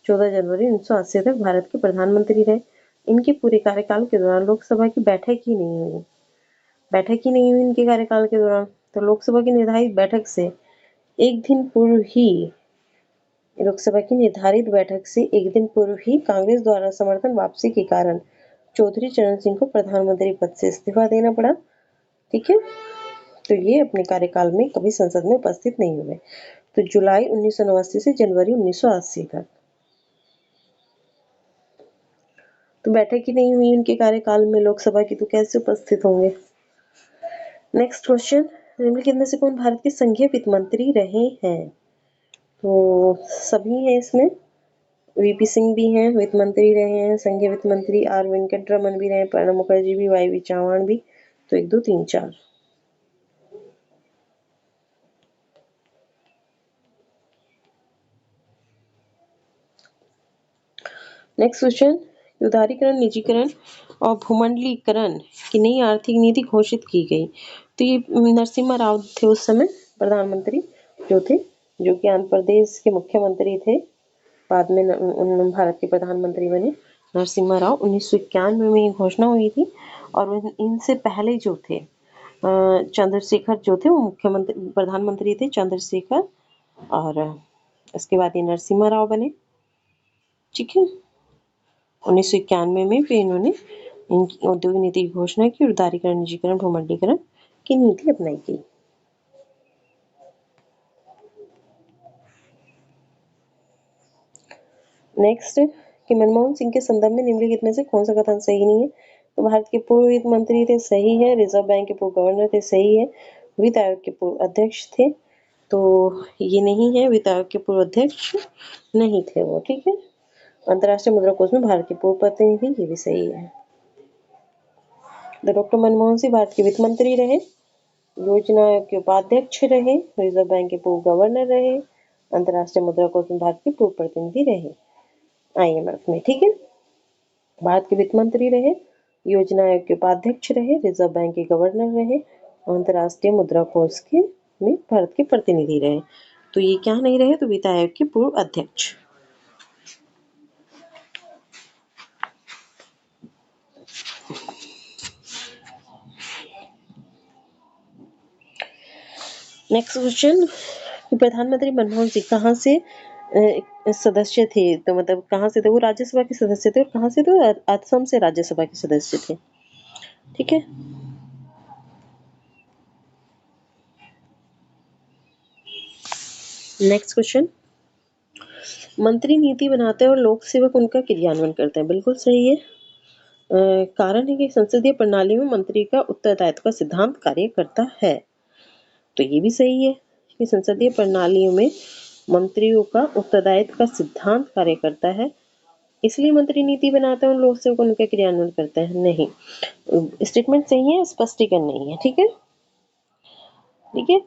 14 जनवरी 1980 तक भारत के प्रधानमंत्री रहे। इनके पूरे कार्यकाल के दौरान लोकसभा की बैठक ही नहीं हुई, इनके कार्यकाल के दौरान। तो लोकसभा की निर्धारित बैठक से एक दिन पूर्व ही लोकसभा की निर्धारित बैठक से एक दिन पूर्व ही कांग्रेस द्वारा समर्थन वापसी के कारण चौधरी चरण सिंह को प्रधानमंत्री पद से इस्तीफा देना पड़ा। ठीक है, तो ये अपने कार्यकाल में कभी संसद में उपस्थित नहीं हुए। तो जुलाई 1989 से जनवरी 1980 तक तो बैठक ही नहीं हुई उनके कार्यकाल में लोकसभा की, तो कैसे उपस्थित होंगे? नेक्स्ट क्वेश्चन, निम्नलिखित में से कौन भारत के संघीय वित्त मंत्री रहे हैं? तो सभी हैं इसमें, वीपी सिंह भी हैं, वित्त मंत्री रहे हैं। संघीय वित्त मंत्री आर वेंकट रमन भी रहे, प्रणब मुखर्जी भी, वाई वी चौहान भी, तो 1 2 3 4। नेक्स्ट क्वेश्चन, उदारीकरण, निजीकरण और भूमंडलीकरण की नई आर्थिक नीति घोषित की गई। तो ये नरसिम्हा राव थे उस समय प्रधानमंत्री जो थे, जो कि आंध्र प्रदेश के मुख्यमंत्री थे। बाद में भारत के प्रधानमंत्री बने नरसिम्हा राव। 1991 में ये घोषणा हुई थी। और इनसे पहले जो थे चंद्रशेखर जो थे वो मुख्यमंत्री प्रधानमंत्री थे, चंद्रशेखर। और इसके बाद ये नरसिम्हा राव बने। ठीक है, 1991 में फिर इन्होंने इनकी औद्योगिक नीति की घोषणा की और उदारीकरण, निजीकरण, भूमंडलीकरण की नीति अपनाई गई। नेक्स्ट कि मनमोहन सिंह के संदर्भ में निम्नलिखित में से कौन सा कथन सही नहीं है। तो भारत के पूर्व वित्त मंत्री थे, सही है। रिजर्व बैंक के पूर्व गवर्नर थे, सही है। वित्त आयोग के पूर्व अध्यक्ष थे, तो ये नहीं है। वित्त आयोग के पूर्व अध्यक्ष नहीं थे वो। ठीक है। अंतर्राष्ट्रीय मुद्रा कोष में भारत के पूर्व प्रतिनिधि, ये भी सही है। डॉक्टर मनमोहन सिंह भारत के वित्त मंत्री रहे, योजना आयोग के उपाध्यक्ष रहे, रिजर्व बैंक के पूर्व गवर्नर रहे, अंतर्राष्ट्रीय मुद्रा कोष में भारत के पूर्व प्रतिनिधि रहे IMF में। ठीक है, भारत के वित्त मंत्री रहे, योजना आयोग के उपाध्यक्ष रहे, रिजर्व बैंक के गवर्नर रहे, अंतर्राष्ट्रीय मुद्रा कोष के में भारत के प्रतिनिधि रहे। तो ये क्या नहीं रहे, तो वित्त आयोग के पूर्व अध्यक्ष। नेक्स्ट क्वेश्चन, प्रधानमंत्री मनमोहन सिंह कहाँ से सदस्य थे। तो मतलब कहाँ से थे वो, राज्यसभा के सदस्य थे। और कहाँ से थे, असम से राज्यसभा के सदस्य थे। ठीक है। नेक्स्ट क्वेश्चन, मंत्री नीति बनाते हैं और लोक सेवक उनका क्रियान्वयन करते हैं। बिल्कुल सही है। कारण है कि संसदीय प्रणाली में मंत्री का उत्तरदायित्व का सिद्धांत कार्य करता है। तो ये भी सही है कि संसदीय प्रणालियों में मंत्रियों का उत्तरदायित्व का सिद्धांत कार्य करता है, इसलिए मंत्री नीति बनाते हैं और लोक सेवक उनका क्रियान्वयन करते हैं। नहीं, स्टेटमेंट सही है, स्पष्टीकरण नहीं है। ठीक है। ठीक है।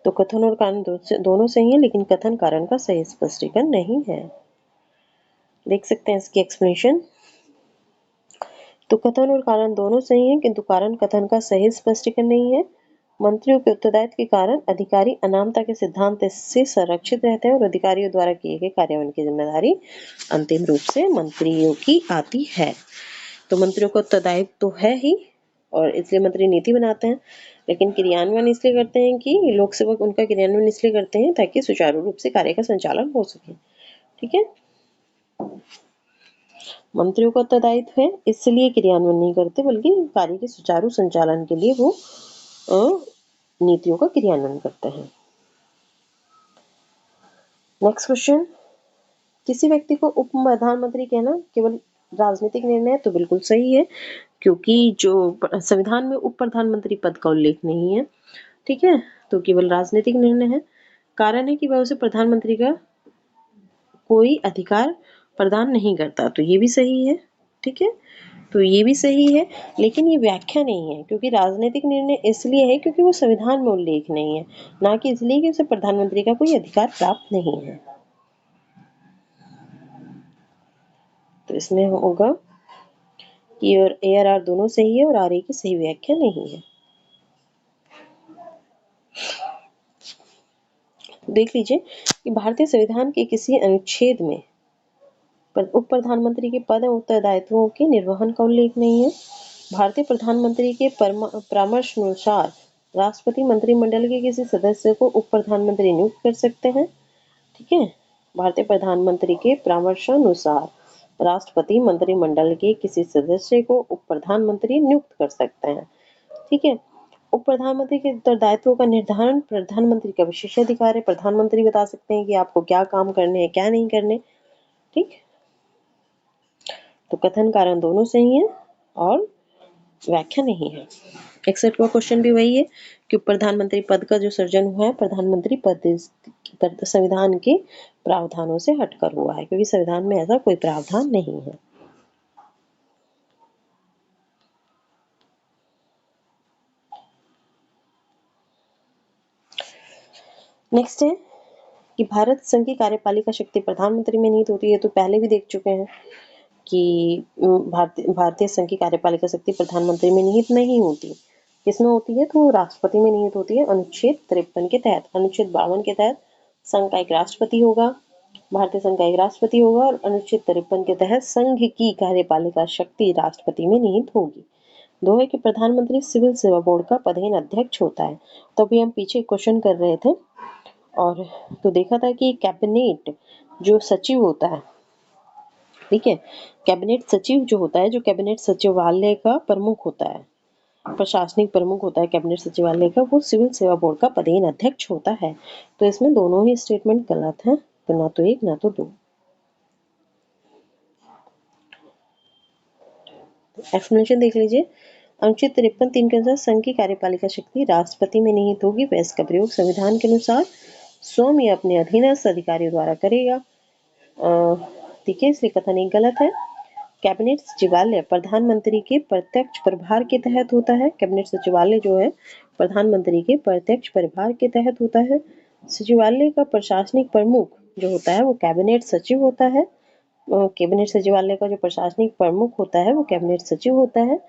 तो कथन और कारण दोनों सही है, लेकिन कथन कारण का सही स्पष्टीकरण नहीं है। देख सकते हैं इसकी एक्सप्लेनेशन। तो कथन और कारण दोनों सही हैं, किंतु कारण कथन का सही स्पष्टीकरण नहीं है। मंत्रियों के उत्तरदायित्व के कारण अधिकारी अनामता के सिद्धांत से संरक्षित रहते हैं और अधिकारियों द्वारा किए गए कार्यान्वयन की जिम्मेदारी अंतिम रूप से मंत्रियों की आती है। तो मंत्रियों का उत्तरदायित्व तो है ही, और इसलिए मंत्री नीति बनाते हैं, लेकिन क्रियान्वयन इसलिए करते हैं कि लोक सेवक उनका क्रियान्वयन इसलिए करते हैं ताकि सुचारू रूप से कार्य का संचालन हो सके। ठीक है। मंत्रियों का उत्तरदायित्व है, इसलिए क्रियान्वयन नहीं करते, बल्कि कार्य के सुचारू संचालन के लिए वो नीतियों का क्रियान्वयन करते हैं। नेक्स्ट क्वेश्चन, किसी व्यक्ति को उप प्रधानमंत्री कहना केवल राजनीतिक निर्णय है। तो बिल्कुल सही है, क्योंकि जो संविधान में उप प्रधानमंत्री पद का उल्लेख नहीं है। ठीक है, तो केवल राजनीतिक निर्णय है। कारण है कि वह उसे प्रधानमंत्री का कोई अधिकार प्रदान नहीं करता। तो ये भी सही है। ठीक है, तो ये भी सही है, लेकिन ये व्याख्या नहीं है, क्योंकि राजनीतिक निर्णय इसलिए है क्योंकि वो संविधान में उल्लेख नहीं है, ना कि इसलिए कि उसे प्रधानमंत्री का कोई अधिकार प्राप्त नहीं है। तो इसमें होगा कि और ARR दोनों सही है और RA की सही व्याख्या नहीं है। देख लीजिए कि भारतीय संविधान के किसी अनुच्छेद में उप प्रधानमंत्री के पद और उत्तरदायित्वों के निर्वहन का उल्लेख नहीं है। भारतीय प्रधानमंत्री के परामर्श अनुसार राष्ट्रपति मंत्रिमंडल के किसी सदस्य को उप प्रधानमंत्री नियुक्त कर सकते हैं। ठीक है, भारतीय प्रधानमंत्री के परामर्शानुसार राष्ट्रपति मंत्रिमंडल के किसी सदस्य को उप प्रधानमंत्री नियुक्त कर सकते हैं। ठीक है, उप प्रधानमंत्री के उत्तरदायित्वों का निर्धारण प्रधानमंत्री का विशेषाधिकार है। प्रधानमंत्री बता सकते हैं कि आपको क्या काम करने हैं, क्या नहीं करने। ठीक, तो कथन कारण दोनों सही है और व्याख्या नहीं है। 61वां क्वेश्चन भी वही है कि प्रधानमंत्री पद का जो सृजन हुआ है प्रधानमंत्री पद संविधान के प्रावधानों से हटकर हुआ है, क्योंकि संविधान में ऐसा कोई प्रावधान नहीं है। नेक्स्ट है कि भारत संघ की कार्यपालिका शक्ति प्रधानमंत्री में निहित होती है। तो पहले भी देख चुके हैं कि भारतीय संघ की कार्यपालिका शक्ति प्रधानमंत्री में निहित नहीं होती। किसमें होती है? तो राष्ट्रपति में निहित होती है। अनुच्छेद 53 के तहत, अनुच्छेद 52 के तहत संघ का एक राष्ट्रपति होगा, भारतीय संघ का एक राष्ट्रपति होगा, और अनुच्छेद 53 के तहत संघ की कार्यपालिका शक्ति राष्ट्रपति में निहित होगी। दो है कि प्रधानमंत्री सिविल सेवा बोर्ड का पदेन अध्यक्ष होता है। तो अभी हम पीछे क्वेश्चन कर रहे थे और तो देखा था कि कैबिनेट जो सचिव होता है, ठीक है, कैबिनेट सचिव जो होता है, जो कैबिनेट सचिवालय का प्रमुख होता है, प्रशासनिक प्रमुख होता है कैबिनेट सचिवालय का, वो सिविल सेवा बोर्ड का पदेन अध्यक्ष होता है। तो इसमें दोनों ही स्टेटमेंट गलत है, तो ना तो एक ना तो दो। एक्सप्लेनेशन देख लीजिए। अनुच्छेद 53(3) के अनुसार संघ की कार्यपालिका शक्ति राष्ट्रपति में निहित होगी, वह इसका प्रयोग संविधान के अनुसार स्वयं या अपने अधीनस्थ अधिकारियों द्वारा करेगा। ठीक है, इसलिए कथन एक गलत है। कैबिनेट सचिवालय प्रधानमंत्री के प्रत्यक्ष प्रभार के तहत होता है। कैबिनेट सचिवालय जो है प्रधानमंत्री के प्रत्यक्ष प्रभार के तहत होता है। सचिवालय का प्रशासनिक प्रमुख जो होता है वो कैबिनेट सचिव होता है। कैबिनेट सचिवालय का जो प्रशासनिक प्रमुख होता है वो कैबिनेट सचिव होता है,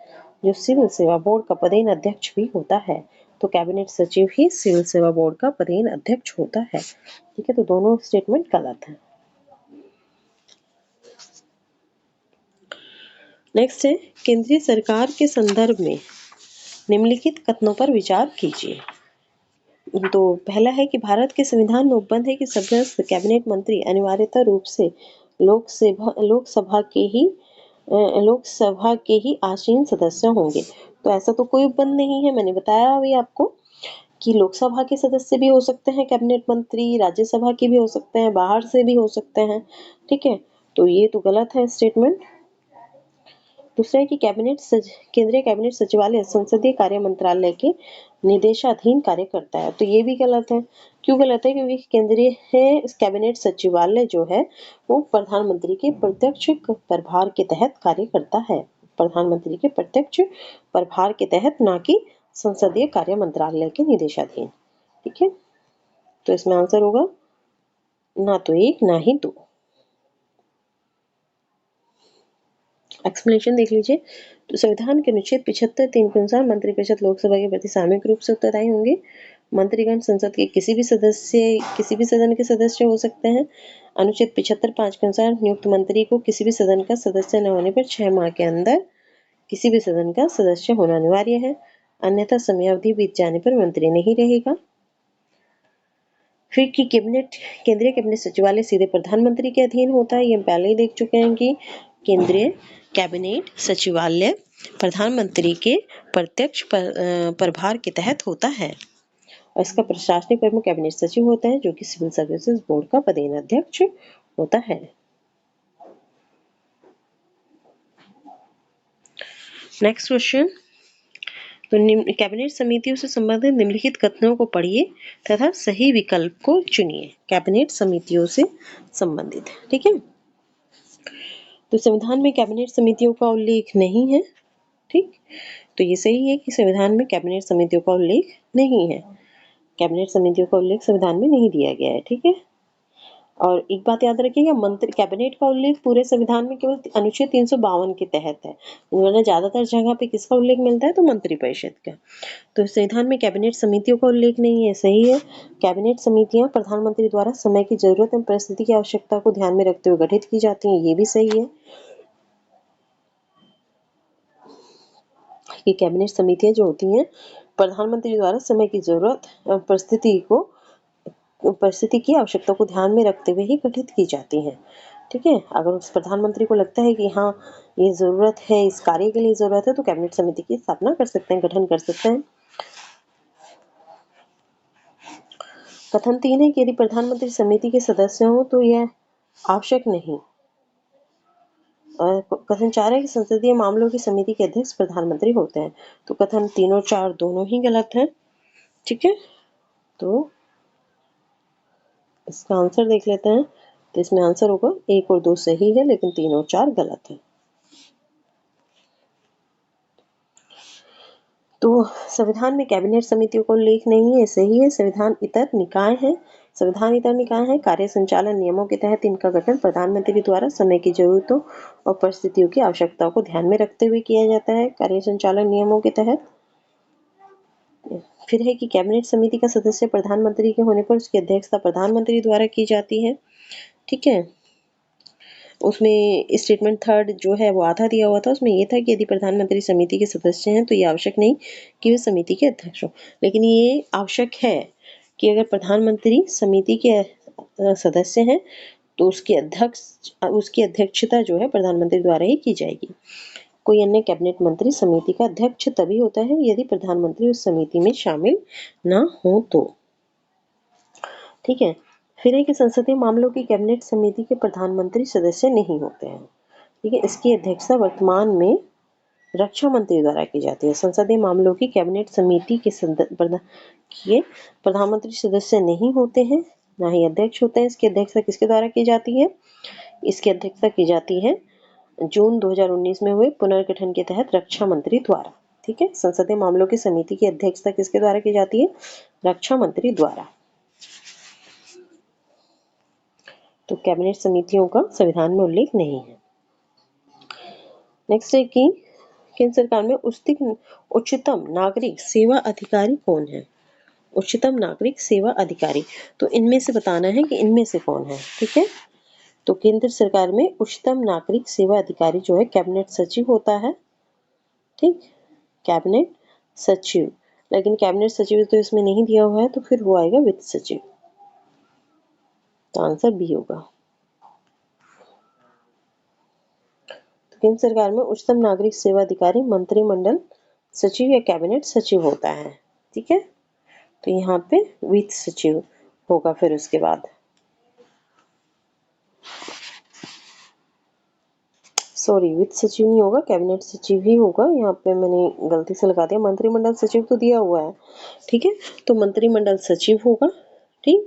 जो सिविल सेवा बोर्ड का पदेन अध्यक्ष भी होता है। तो कैबिनेट सचिव ही सिविल सेवा बोर्ड का पदेन अध्यक्ष होता है। ठीक है, तो दोनों स्टेटमेंट गलत है। नेक्स्ट है, केंद्रीय सरकार के संदर्भ में निम्नलिखित कथनों पर विचार कीजिए। तो पहला है कि भारत के संविधान में उपबंध है कि सदस्य कैबिनेट मंत्री अनिवार्यता रूप से लोकसभा के ही आसीन सदस्य होंगे। तो ऐसा तो कोई उपबंध नहीं है, मैंने बताया अभी आपको कि लोकसभा के सदस्य भी हो सकते हैं कैबिनेट मंत्री, राज्यसभा के भी हो सकते हैं, बाहर से भी हो सकते हैं। ठीक है, तो ये तो गलत है स्टेटमेंट। दूसरा है कि केंद्रीय कैबिनेट सचिवालय संसदीय कार्य मंत्रालय के निदेशाधीन कार्य करता है। तो ये भी गलत है। क्यों गलत है? क्योंकि केंद्रीय कैबिनेट सचिवालय जो है वो प्रधानमंत्री के प्रत्यक्ष प्रभार के तहत कार्य करता है, प्रधानमंत्री के प्रत्यक्ष प्रभार के तहत, ना कि संसदीय कार्य मंत्रालय के निदेशाधीन। ठीक है, तो इसमें आंसर होगा ना तो एक ना ही दो। एक्सप्लेनेशन देख लीजिए। तो संविधान के अनुच्छेद 75(3) के अनुसार मंत्रिपरिषद लोकसभा के प्रति सामूहिक रूप से उत्तरदायी होंगे। मंत्रीगण संसद के किसी भी सदन के सदस्य हो सकते हैं। अनुच्छेद 75(5) के अनुसार नियुक्त मंत्री को किसी भी सदन का सदस्य न होने पर 6 माह के अंदर किसी भी सदन का सदस्य होना अनिवार्य है, अन्यथा समयावधि बीत जाने पर मंत्री नहीं रहेगा। फिर कि केंद्रीय कैबिनेट सचिवालय सीधे प्रधानमंत्री के अधीन होता है, ये हम पहले ही देख चुके हैं कि केंद्रीय कैबिनेट सचिवालय प्रधानमंत्री के प्रत्यक्ष प्रभार के तहत होता है, और इसका प्रशासनिक प्रमुख कैबिनेट सचिव होता है, जो कि सिविल सर्विसेज बोर्ड का पदेन अध्यक्ष होता है। नेक्स्ट क्वेश्चन, तो कैबिनेट समितियों से संबंधित निम्नलिखित कथनों को पढ़िए तथा सही विकल्प को चुनिए। कैबिनेट समितियों से संबंधित, ठीक है। तो संविधान में कैबिनेट समितियों का उल्लेख नहीं है, ठीक, तो ये सही है कि संविधान में कैबिनेट समितियों का उल्लेख नहीं है, कैबिनेट समितियों का उल्लेख संविधान में नहीं दिया गया है। ठीक है, और एक बात याद रखिएगा, मंत्री कैबिनेट का उल्लेख पूरे संविधान में केवल अनुच्छेद 352 के तहत है, वरना ज्यादातर जगह पे किसका उल्लेख मिलता है? तो मंत्रिपरिषद का। तो संविधान में कैबिनेट समितियों का उल्लेख नहीं है, सही है। कैबिनेट समितियां प्रधानमंत्री द्वारा समय की जरूरत एवं परिस्थिति की आवश्यकता को ध्यान में रखते हुए गठित की जाती हैं, ये भी सही है कि कैबिनेट समितियां जो होती हैं प्रधानमंत्री द्वारा समय की जरूरत एवं परिस्थिति की आवश्यकता को ध्यान में रखते हुए ही गठित की जाती हैं। ठीक है, अगर उस प्रधानमंत्री को लगता है कि हाँ ये जरूरत है, इस कार्य के लिए जरूरत है, तो कैबिनेट समिति की स्थापना कर सकते हैं, गठन कर सकते हैं। कथन 3 है कि यदि प्रधानमंत्री समिति के सदस्य हो तो यह आवश्यक नहीं, कथन 4 है कि संसदीय मामलों की समिति के अध्यक्ष प्रधानमंत्री होते हैं। तो कथन 3 और 4 दोनों ही गलत हैं। ठीक है, तो इसका आंसर देख लेते हैं। तो इसमें आंसर होगा 1 और 2 सही है, लेकिन 3 और 4 गलत है। तो संविधान में कैबिनेट समितियों का उल्लेख नहीं है, सही है। संविधान इतर निकाय है, संविधान इतर निकाय है। कार्य संचालन नियमों के तहत इनका गठन प्रधानमंत्री द्वारा समय की जरूरतों और परिस्थितियों की आवश्यकताओं को ध्यान में रखते हुए किया जाता है, कार्य संचालन नियमों के तहत। फिर है कि कैबिनेट समिति का सदस्य प्रधानमंत्री के होने पर उसकी अध्यक्षता प्रधानमंत्री द्वारा की जाती है। ठीक है, उसमें स्टेटमेंट थर्ड जो है वो आधा दिया हुआ था। उसमें ये था कि यदि प्रधानमंत्री समिति के सदस्य हैं तो ये आवश्यक नहीं कि वे समिति के अध्यक्ष हो, लेकिन ये आवश्यक है कि अगर प्रधानमंत्री समिति के सदस्य हैं तो उसकी अध्यक्षता जो है प्रधानमंत्री द्वारा ही की जाएगी। कोई अन्य कैबिनेट मंत्री समिति का अध्यक्ष तभी होता है यदि प्रधानमंत्री उस समिति में शामिल ना हो तो। ठीक है, फिर है कि संसदीय मामलों की कैबिनेट समिति के प्रधानमंत्री सदस्य नहीं होते हैं। ठीक है, इसकी अध्यक्षता वर्तमान में रक्षा मंत्री द्वारा की जाती है। संसदीय मामलों की कैबिनेट समिति के प्रधानमंत्री सदस्य नहीं होते हैं, ना ही अध्यक्ष होते हैं। इसकी अध्यक्षता किसके द्वारा की जाती है? इसकी अध्यक्षता की जाती है जून 2019 में हुए पुनर्गठन के तहत रक्षा मंत्री द्वारा। ठीक है, संसदीय मामलों की समिति की अध्यक्षता किसके द्वारा की जाती है? रक्षा मंत्री द्वारा। तो कैबिनेट समितियों का संविधान में उल्लेख नहीं है। नेक्स्ट है कि केंद्र सरकार में उच्चतम नागरिक सेवा अधिकारी कौन है? उच्चतम नागरिक सेवा अधिकारी, तो इनमें से बताना है कि इनमें से कौन है। ठीक है, तो केंद्र सरकार में उच्चतम नागरिक सेवा अधिकारी जो है कैबिनेट सचिव होता है। ठीक, कैबिनेट सचिव, लेकिन कैबिनेट सचिव तो इसमें नहीं दिया हुआ है, तो फिर वो आएगा वित्त सचिव। तो आंसर बी होगा। केंद्र सरकार में उच्चतम नागरिक सेवा अधिकारी मंत्रिमंडल सचिव या कैबिनेट सचिव होता है। ठीक है, तो यहाँ पे वित्त सचिव होगा। फिर उसके बाद सॉरी, वित्त सचिव नहीं होगा, कैबिनेट सचिव ही होगा। यहाँ पे मैंने गलती से लगा दिया, मंत्रिमंडल सचिव तो दिया हुआ है। ठीक है, तो मंत्रिमंडल सचिव होगा। ठीक,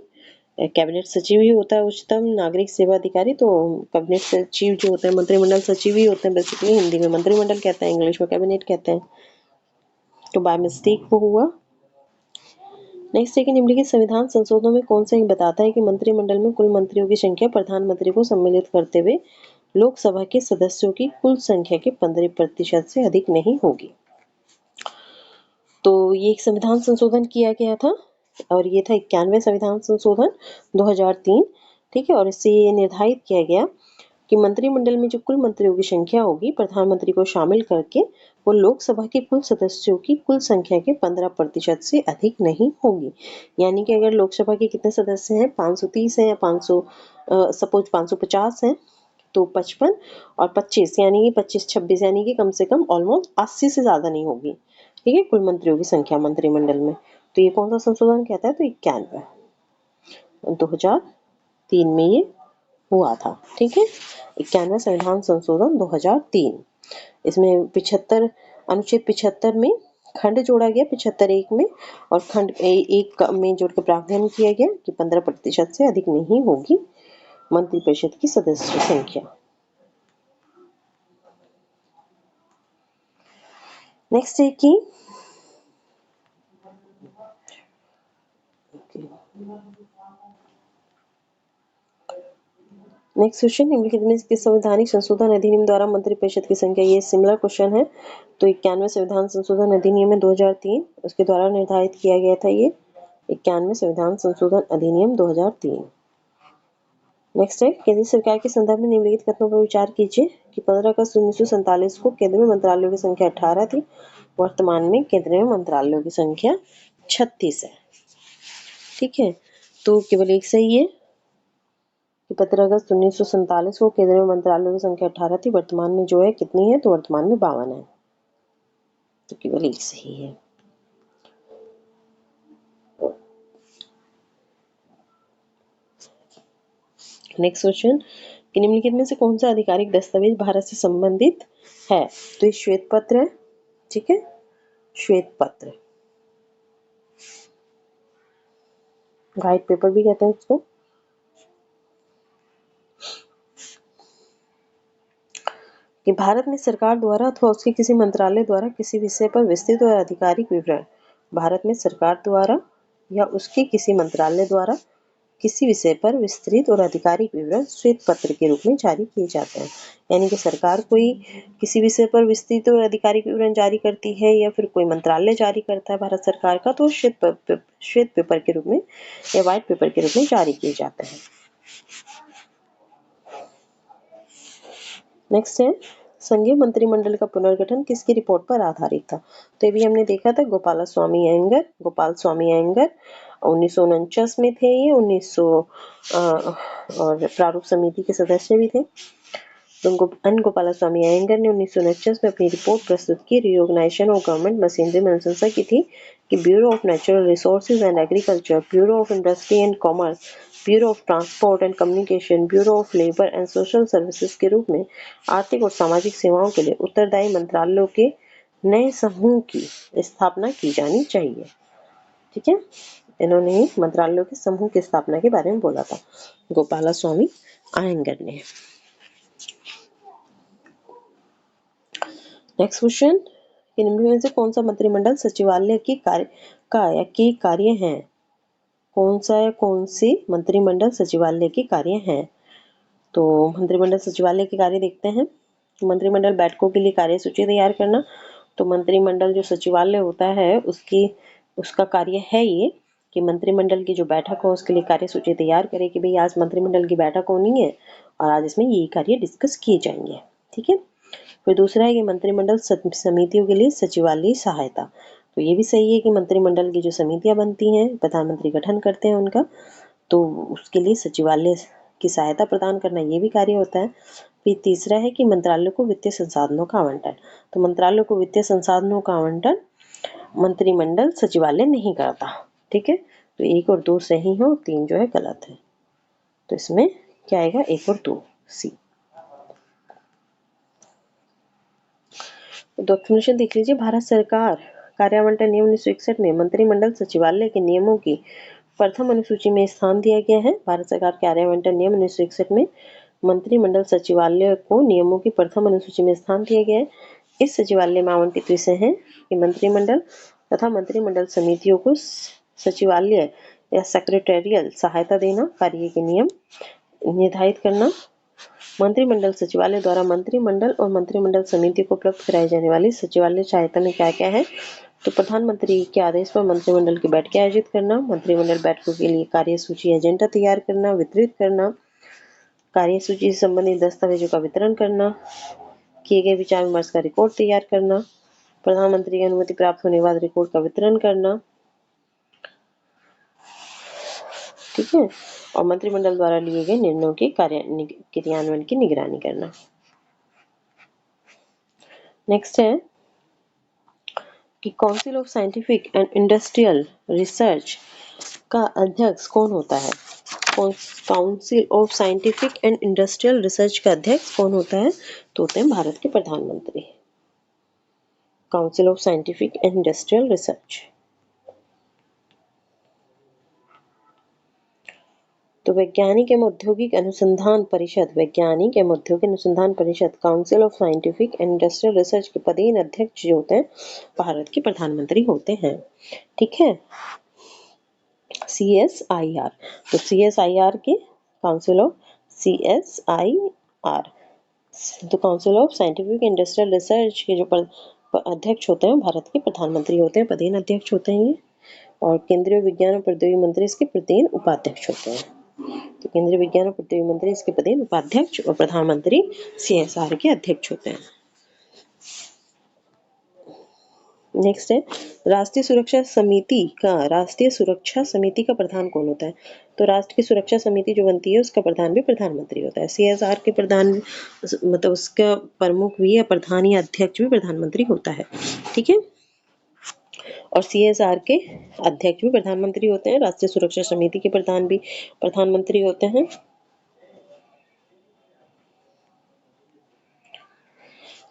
कैबिनेट सचिव ही होता है उच्चतम नागरिक सेवा अधिकारी। तो कैबिनेट सचिव जो होता है मंत्रिमंडल सचिव ही होते हैं बेसिकली। हिंदी में मंत्रिमंडल कहते हैं, इंग्लिश में कैबिनेट कहते हैं। तो बाय मिस्टेक वो हुआ। नेक्स्ट है कि निम्नलिखित संविधान संशोधनों में कौन सा बताता है कि मंत्रिमंडल में कुल मंत्रियों की संख्या प्रधानमंत्री को सम्मिलित करते हुए लोकसभा के सदस्यों की कुल संख्या के 15% से अधिक नहीं होगी। तो ये एक संविधान संशोधन किया गया था और ये था 91वें संविधान संशोधन 2003। ठीक है, और इससे ये निर्धारित किया गया कि मंत्रिमंडल में जो कुल मंत्रियों की संख्या होगी प्रधानमंत्री को शामिल करके वो लोकसभा के कुल सदस्यों की कुल संख्या के 15% से अधिक नहीं होगी। यानी कि अगर लोकसभा के कितने सदस्य हैं, 530 हैं या 500 सपोज 550 हैं, तो 55 और 25 यानी कि 25-26 यानी कि कम से कम ऑलमोस्ट 80 से ज्यादा नहीं होगी। ठीक है, कुल मंत्रियों की संख्या मंत्रिमंडल में। तो ये कौन सा संशोधन कहता है? तो 91 2003 में ये हुआ था। ठीक है, 91वां संविधान संशोधन 2003। इसमें 75 अनुच्छेद 75 में खंड जोड़ा गया 75(1) में, और खंड 1 में जोड़ के प्रावधान किया गया कि 15% से अधिक नहीं होगी मंत्रिपरिषद की सदस्य संख्या। नेक्स्ट है कि नेक्स्ट क्वेश्चन, निम्नलिखित में किस संवैधानिक संशोधन अधिनियम द्वारा मंत्रिपरिषद की संख्या, ये सिमिलर क्वेश्चन है। तो 91वें संविधान संशोधन अधिनियम में 2003 उसके द्वारा निर्धारित किया गया था। ये 91वें संविधान संशोधन अधिनियम 2003। नेक्स्ट है, केंद्र सरकार के संदर्भ में निम्नलिखित कथनों पर विचार कीजिए कि 15 अगस्त 1947 को केंद्र में मंत्रालयों की संख्या 18 थी, वर्तमान में केंद्र में मंत्रालयों की संख्या 36 है। ठीक है, तो केवल एक सही है कि 15 अगस्त 1947 को केंद्र में मंत्रालयों की संख्या 18 थी, वर्तमान में जो है कितनी है? तो वर्तमान में 52 है। तो केवल एक सही है। नेक्स्ट क्वेश्चन, कि निम्नलिखित में से कौन सा आधिकारिक दस्तावेज भारत से संबंधित है? तो ये श्वेत पत्र है, ठीक है, श्वेत पत्र, व्हाइट पेपर भी कहते हैं उसको। कि भारत में सरकार द्वारा अथवा उसके किसी मंत्रालय द्वारा किसी विषय पर विस्तृत और आधिकारिक विवरण, भारत में सरकार द्वारा या उसके किसी मंत्रालय द्वारा किसी विषय पर विस्तृत और आधिकारिक विवरण श्वेत पत्र के रूप में जारी किए जाते हैं। यानी कि सरकार कोई किसी विषय पर विस्तृत और आधिकारिक विवरण जारी करती है या फिर कोई मंत्रालय जारी करता है भारत सरकार का, तो श्वेत पेपर के रूप में या व्हाइट पेपर के रूप में जारी किए जाते हैं। नेक्स्ट है, संघीय मंत्रिमंडल का पुनर्गठन किसकी रिपोर्ट पर आधारित था? तो ये भी हमने देखा था, गोपाल स्वामी अयंगर 1949 में थे ये, 1900 और प्रारूप समिति के सदस्य भी थे। तो एन गोपाल स्वामी अयंगर ने 1949 में अपनी रिपोर्ट प्रस्तुत की। रिओर्गनाइजेशन ऑफ गवर्नमेंट मशीनरी में अनुशंसा की थी कि bureau of natural resources and agriculture, bureau of industry and commerce, bureau of transport and communication, bureau of labour and social services के रूप में आर्थिक और सामाजिक सेवाओं के लिए उत्तरदायी मंत्रालयों के नए समूह की स्थापना की जानी चाहिए। ठीक है, इन्होंने मंत्रालयों के समूह की स्थापना के बारे में बोला था, गोपाल स्वामी अयंगर ने। नेक्स्ट क्वेश्चन, निम्न में से कौन सा मंत्रिमंडल सचिवालय की कार्य हैं? कौन सा या कौन सी मंत्रिमंडल सचिवालय के कार्य हैं? तो मंत्रिमंडल सचिवालय के कार्य देखते हैं। मंत्रिमंडल बैठकों के लिए कार्यसूची तैयार करना। तो मंत्रिमंडल जो सचिवालय होता है उसका कार्य है ये कि मंत्रिमंडल की जो बैठक हो उसके लिए कार्यसूची तैयार करे कि भाई आज मंत्रिमंडल की बैठक होनी है और आज इसमें ये कार्य डिस्कस किए जाएंगे। ठीक है, फिर दूसरा है कि मंत्रिमंडल समितियों के लिए सचिवालय सहायता। तो ये भी सही है कि मंत्रिमंडल की जो समितियां बनती हैं, प्रधानमंत्री गठन करते हैं उनका, तो उसके लिए सचिवालय की सहायता प्रदान करना ये भी कार्य होता है। फिर तीसरा है कि मंत्रालय को वित्तीय संसाधनों का आवंटन। तो मंत्रालय को वित्तीय संसाधनों का आवंटन मंत्रिमंडल सचिवालय नहीं करता। ठीक है, तो 1 और 2 सही है और 3 जो है गलत है। तो इसमें क्या आएगा, 1 और 2 सी। डॉक्यूमेंटेशन देख लीजिए। भारत सरकार कार्यावंटन नियम 1961 में मंत्रिमंडल सचिवालय के नियमों की प्रथम अनुसूची में स्थान दिया गया है। भारत सरकार कार्यावंटन नियम 1961 में मंत्रिमंडल सचिवालय को नियमों की प्रथम अनुसूची में स्थान दिया गया है। इस सचिवालय में आवंटित विषय हैं कि मंत्रिमंडल तथा मंत्रिमंडल समितियों को सचिवालय या सेक्रेटेरियल सहायता देना, कार्य के नियम निर्धारित करना। मंत्रिमंडल सचिवालय द्वारा मंत्रिमंडल और मंत्रिमंडल समिति को उपलब्ध कराई जाने वाली सचिवालय सहायता में क्या क्या है? तो प्रधानमंत्री के आदेश पर मंत्रिमंडल की बैठकें आयोजित करना, मंत्रिमंडल बैठकों के लिए कार्यसूची एजेंडा तैयार करना, वितरित करना, कार्यसूची से संबंधित दस्तावेजों का वितरण करना, किए गए विचार विमर्श का रिकॉर्ड तैयार करना, प्रधानमंत्री की अनुमति प्राप्त होने के बाद रिकॉर्ड का वितरण करना। ठीक है, और मंत्रिमंडल द्वारा लिए गए निर्णयों के क्रियान्वयन की निगरानी करना। नेक्स्ट है कि council of scientific and industrial research का अध्यक्ष कौन होता है? Council of scientific and industrial research का अध्यक्ष कौन होता है? तो होते हैं भारत के प्रधानमंत्री। Council of scientific and industrial research. तो वैज्ञानिक एवं औद्योगिक अनुसंधान परिषद council of scientific and industrial research के पदेन अध्यक्ष जो होते हैं भारत के प्रधानमंत्री होते हैं। ठीक है, CSIR। तो CSIR के काउंसिल ऑफ CSIR, तो council of scientific industrial research के जो अध्यक्ष होते हैं भारत के प्रधानमंत्री होते हैं, पदेन अध्यक्ष होते हैं ये। और केंद्रीय विज्ञान और प्रौद्योगिकी मंत्री इसके पदेन उपाध्यक्ष होते हैं। तो केंद्रीय विज्ञान और प्रौद्योगिकी मंत्री इसके पदेन उपाध्यक्ष और प्रधानमंत्री CSR के अध्यक्ष होते हैं। नेक्स्ट है राष्ट्रीय सुरक्षा समिति का प्रधान कौन होता है? तो राष्ट्र की सुरक्षा समिति जो बनती है उसका प्रधान भी प्रधानमंत्री होता है। CSR के प्रधान मतलब उसका प्रमुख भी या प्रधान या अध्यक्ष भी प्रधानमंत्री होता है। ठीक है, और CSR के अध्यक्ष भी प्रधानमंत्री होते हैं। राष्ट्रीय सुरक्षा समिति के प्रधान भी प्रधानमंत्री होते हैं।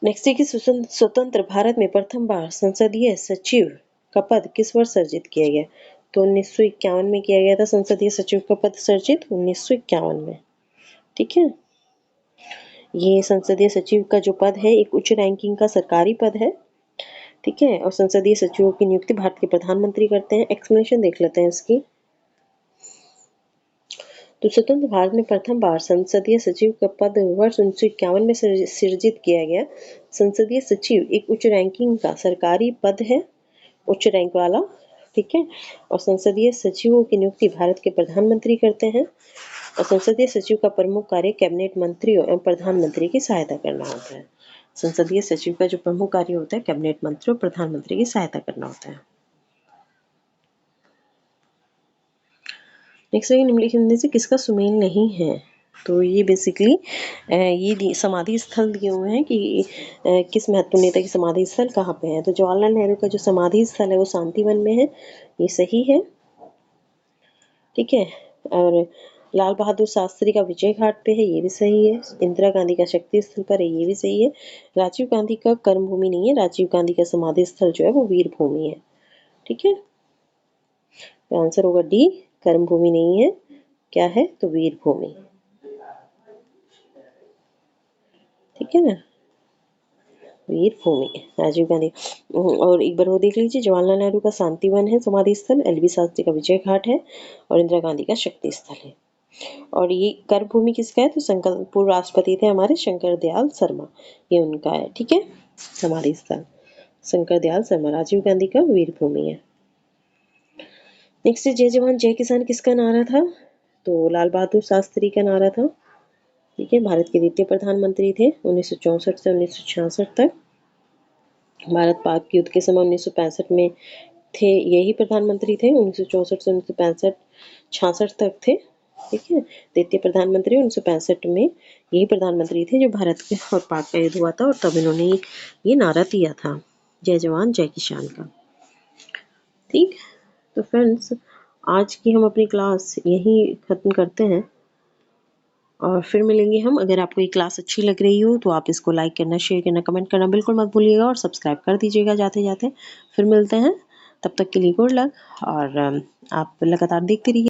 नेक्स्ट है कि स्वतंत्र भारत में प्रथम बार संसदीय सचिव का पद किस वर्ष सृजित किया गया? तो 1951 में किया गया था संसदीय सचिव का पद सृजित, 1951 में। ठीक है, ये संसदीय सचिव का जो पद है एक उच्च रैंकिंग का सरकारी पद है। ठीक है, और संसदीय सचिवों की नियुक्ति भारत के प्रधानमंत्री करते हैं। एक्सप्लेनेशन देख लेते हैं इसकी। तो स्वतंत्र भारत में प्रथम बार संसदीय सचिव का पद वर्ष 1951 में सृजित किया गया। संसदीय सचिव एक उच्च रैंकिंग का सरकारी पद है, उच्च रैंक वाला। ठीक है, और संसदीय सचिवों की नियुक्ति भारत के प्रधानमंत्री करते हैं। और संसदीय सचिव का प्रमुख कार्य कैबिनेट मंत्रियों एवं प्रधानमंत्री की सहायता करना होता है। संसदीय सचिव का जो प्रमुख कार्य होता है कैबिनेट मंत्री और प्रधानमंत्री की सहायता करना होता है। नेक्स्ट है निम्नलिखित में से किसका सुमेल नहीं है? तो ये बेसिकली ये समाधि स्थल दिए हुए हैं कि किस महत्वपूर्ण नेता की समाधि स्थल कहाँ पे है। तो जवाहरलाल नेहरू का जो समाधि स्थल है वो शांतिवन में है, ये सही है। ठीक है, और लाल बहादुर शास्त्री का विजय घाट पे है, ये भी सही है। इंदिरा गांधी का शक्ति स्थल पर है, ये भी सही है। राजीव गांधी का कर्म भूमि नहीं है, राजीव गांधी का समाधि स्थल जो है वो वीर भूमि है। ठीक है, तो आंसर होगा डी, कर्म भूमि नहीं है, क्या है तो वीर भूमि। ठीक है ना, वीर भूमि राजीव गांधी। और एक बार वो देख लीजिए, जवाहरलाल नेहरू का शांतिवन है समाधि स्थल, एलबी शास्त्री का विजय घाट है, और इंदिरा गांधी का शक्ति स्थल है। और ये कर्म भूमि किसका है? तो संकल्प पूर्व राष्ट्रपति थे हमारे शंकर दयाल शर्मा, ये उनका है। ठीक है, समाधि स्थल शंकर दयाल शर्मा। राजीव गांधी का वीर भूमि है। नेक्स्ट जय जवान जय किसान किसका नारा था? तो लाल बहादुर शास्त्री का नारा था। ठीक है, भारत के द्वितीय प्रधानमंत्री थे 1964 से 1966 तक। भारत पाक युद्ध के समय 1965 में थे, यही प्रधानमंत्री थे 1964 से 1965 66 तक थे। ठीक है, द्वितीय प्रधानमंत्री 1965 में यही प्रधानमंत्री थे जो भारत के और पाक का युद्ध हुआ था, और तब इन्होंने ये नारा दिया था, जय जवान जय किसान का। ठीक, तो फ्रेंड्स आज की हम अपनी क्लास यहीं खत्म करते हैं, और फिर मिलेंगे हम। अगर आपको ये क्लास अच्छी लग रही हो तो आप इसको लाइक करना, शेयर करना, कमेंट करना बिल्कुल मत भूलिएगा, और सब्सक्राइब कर दीजिएगा जाते जाते। फिर मिलते हैं, तब तक के लिए गुड लक, और आप लगातार देखते रहिए।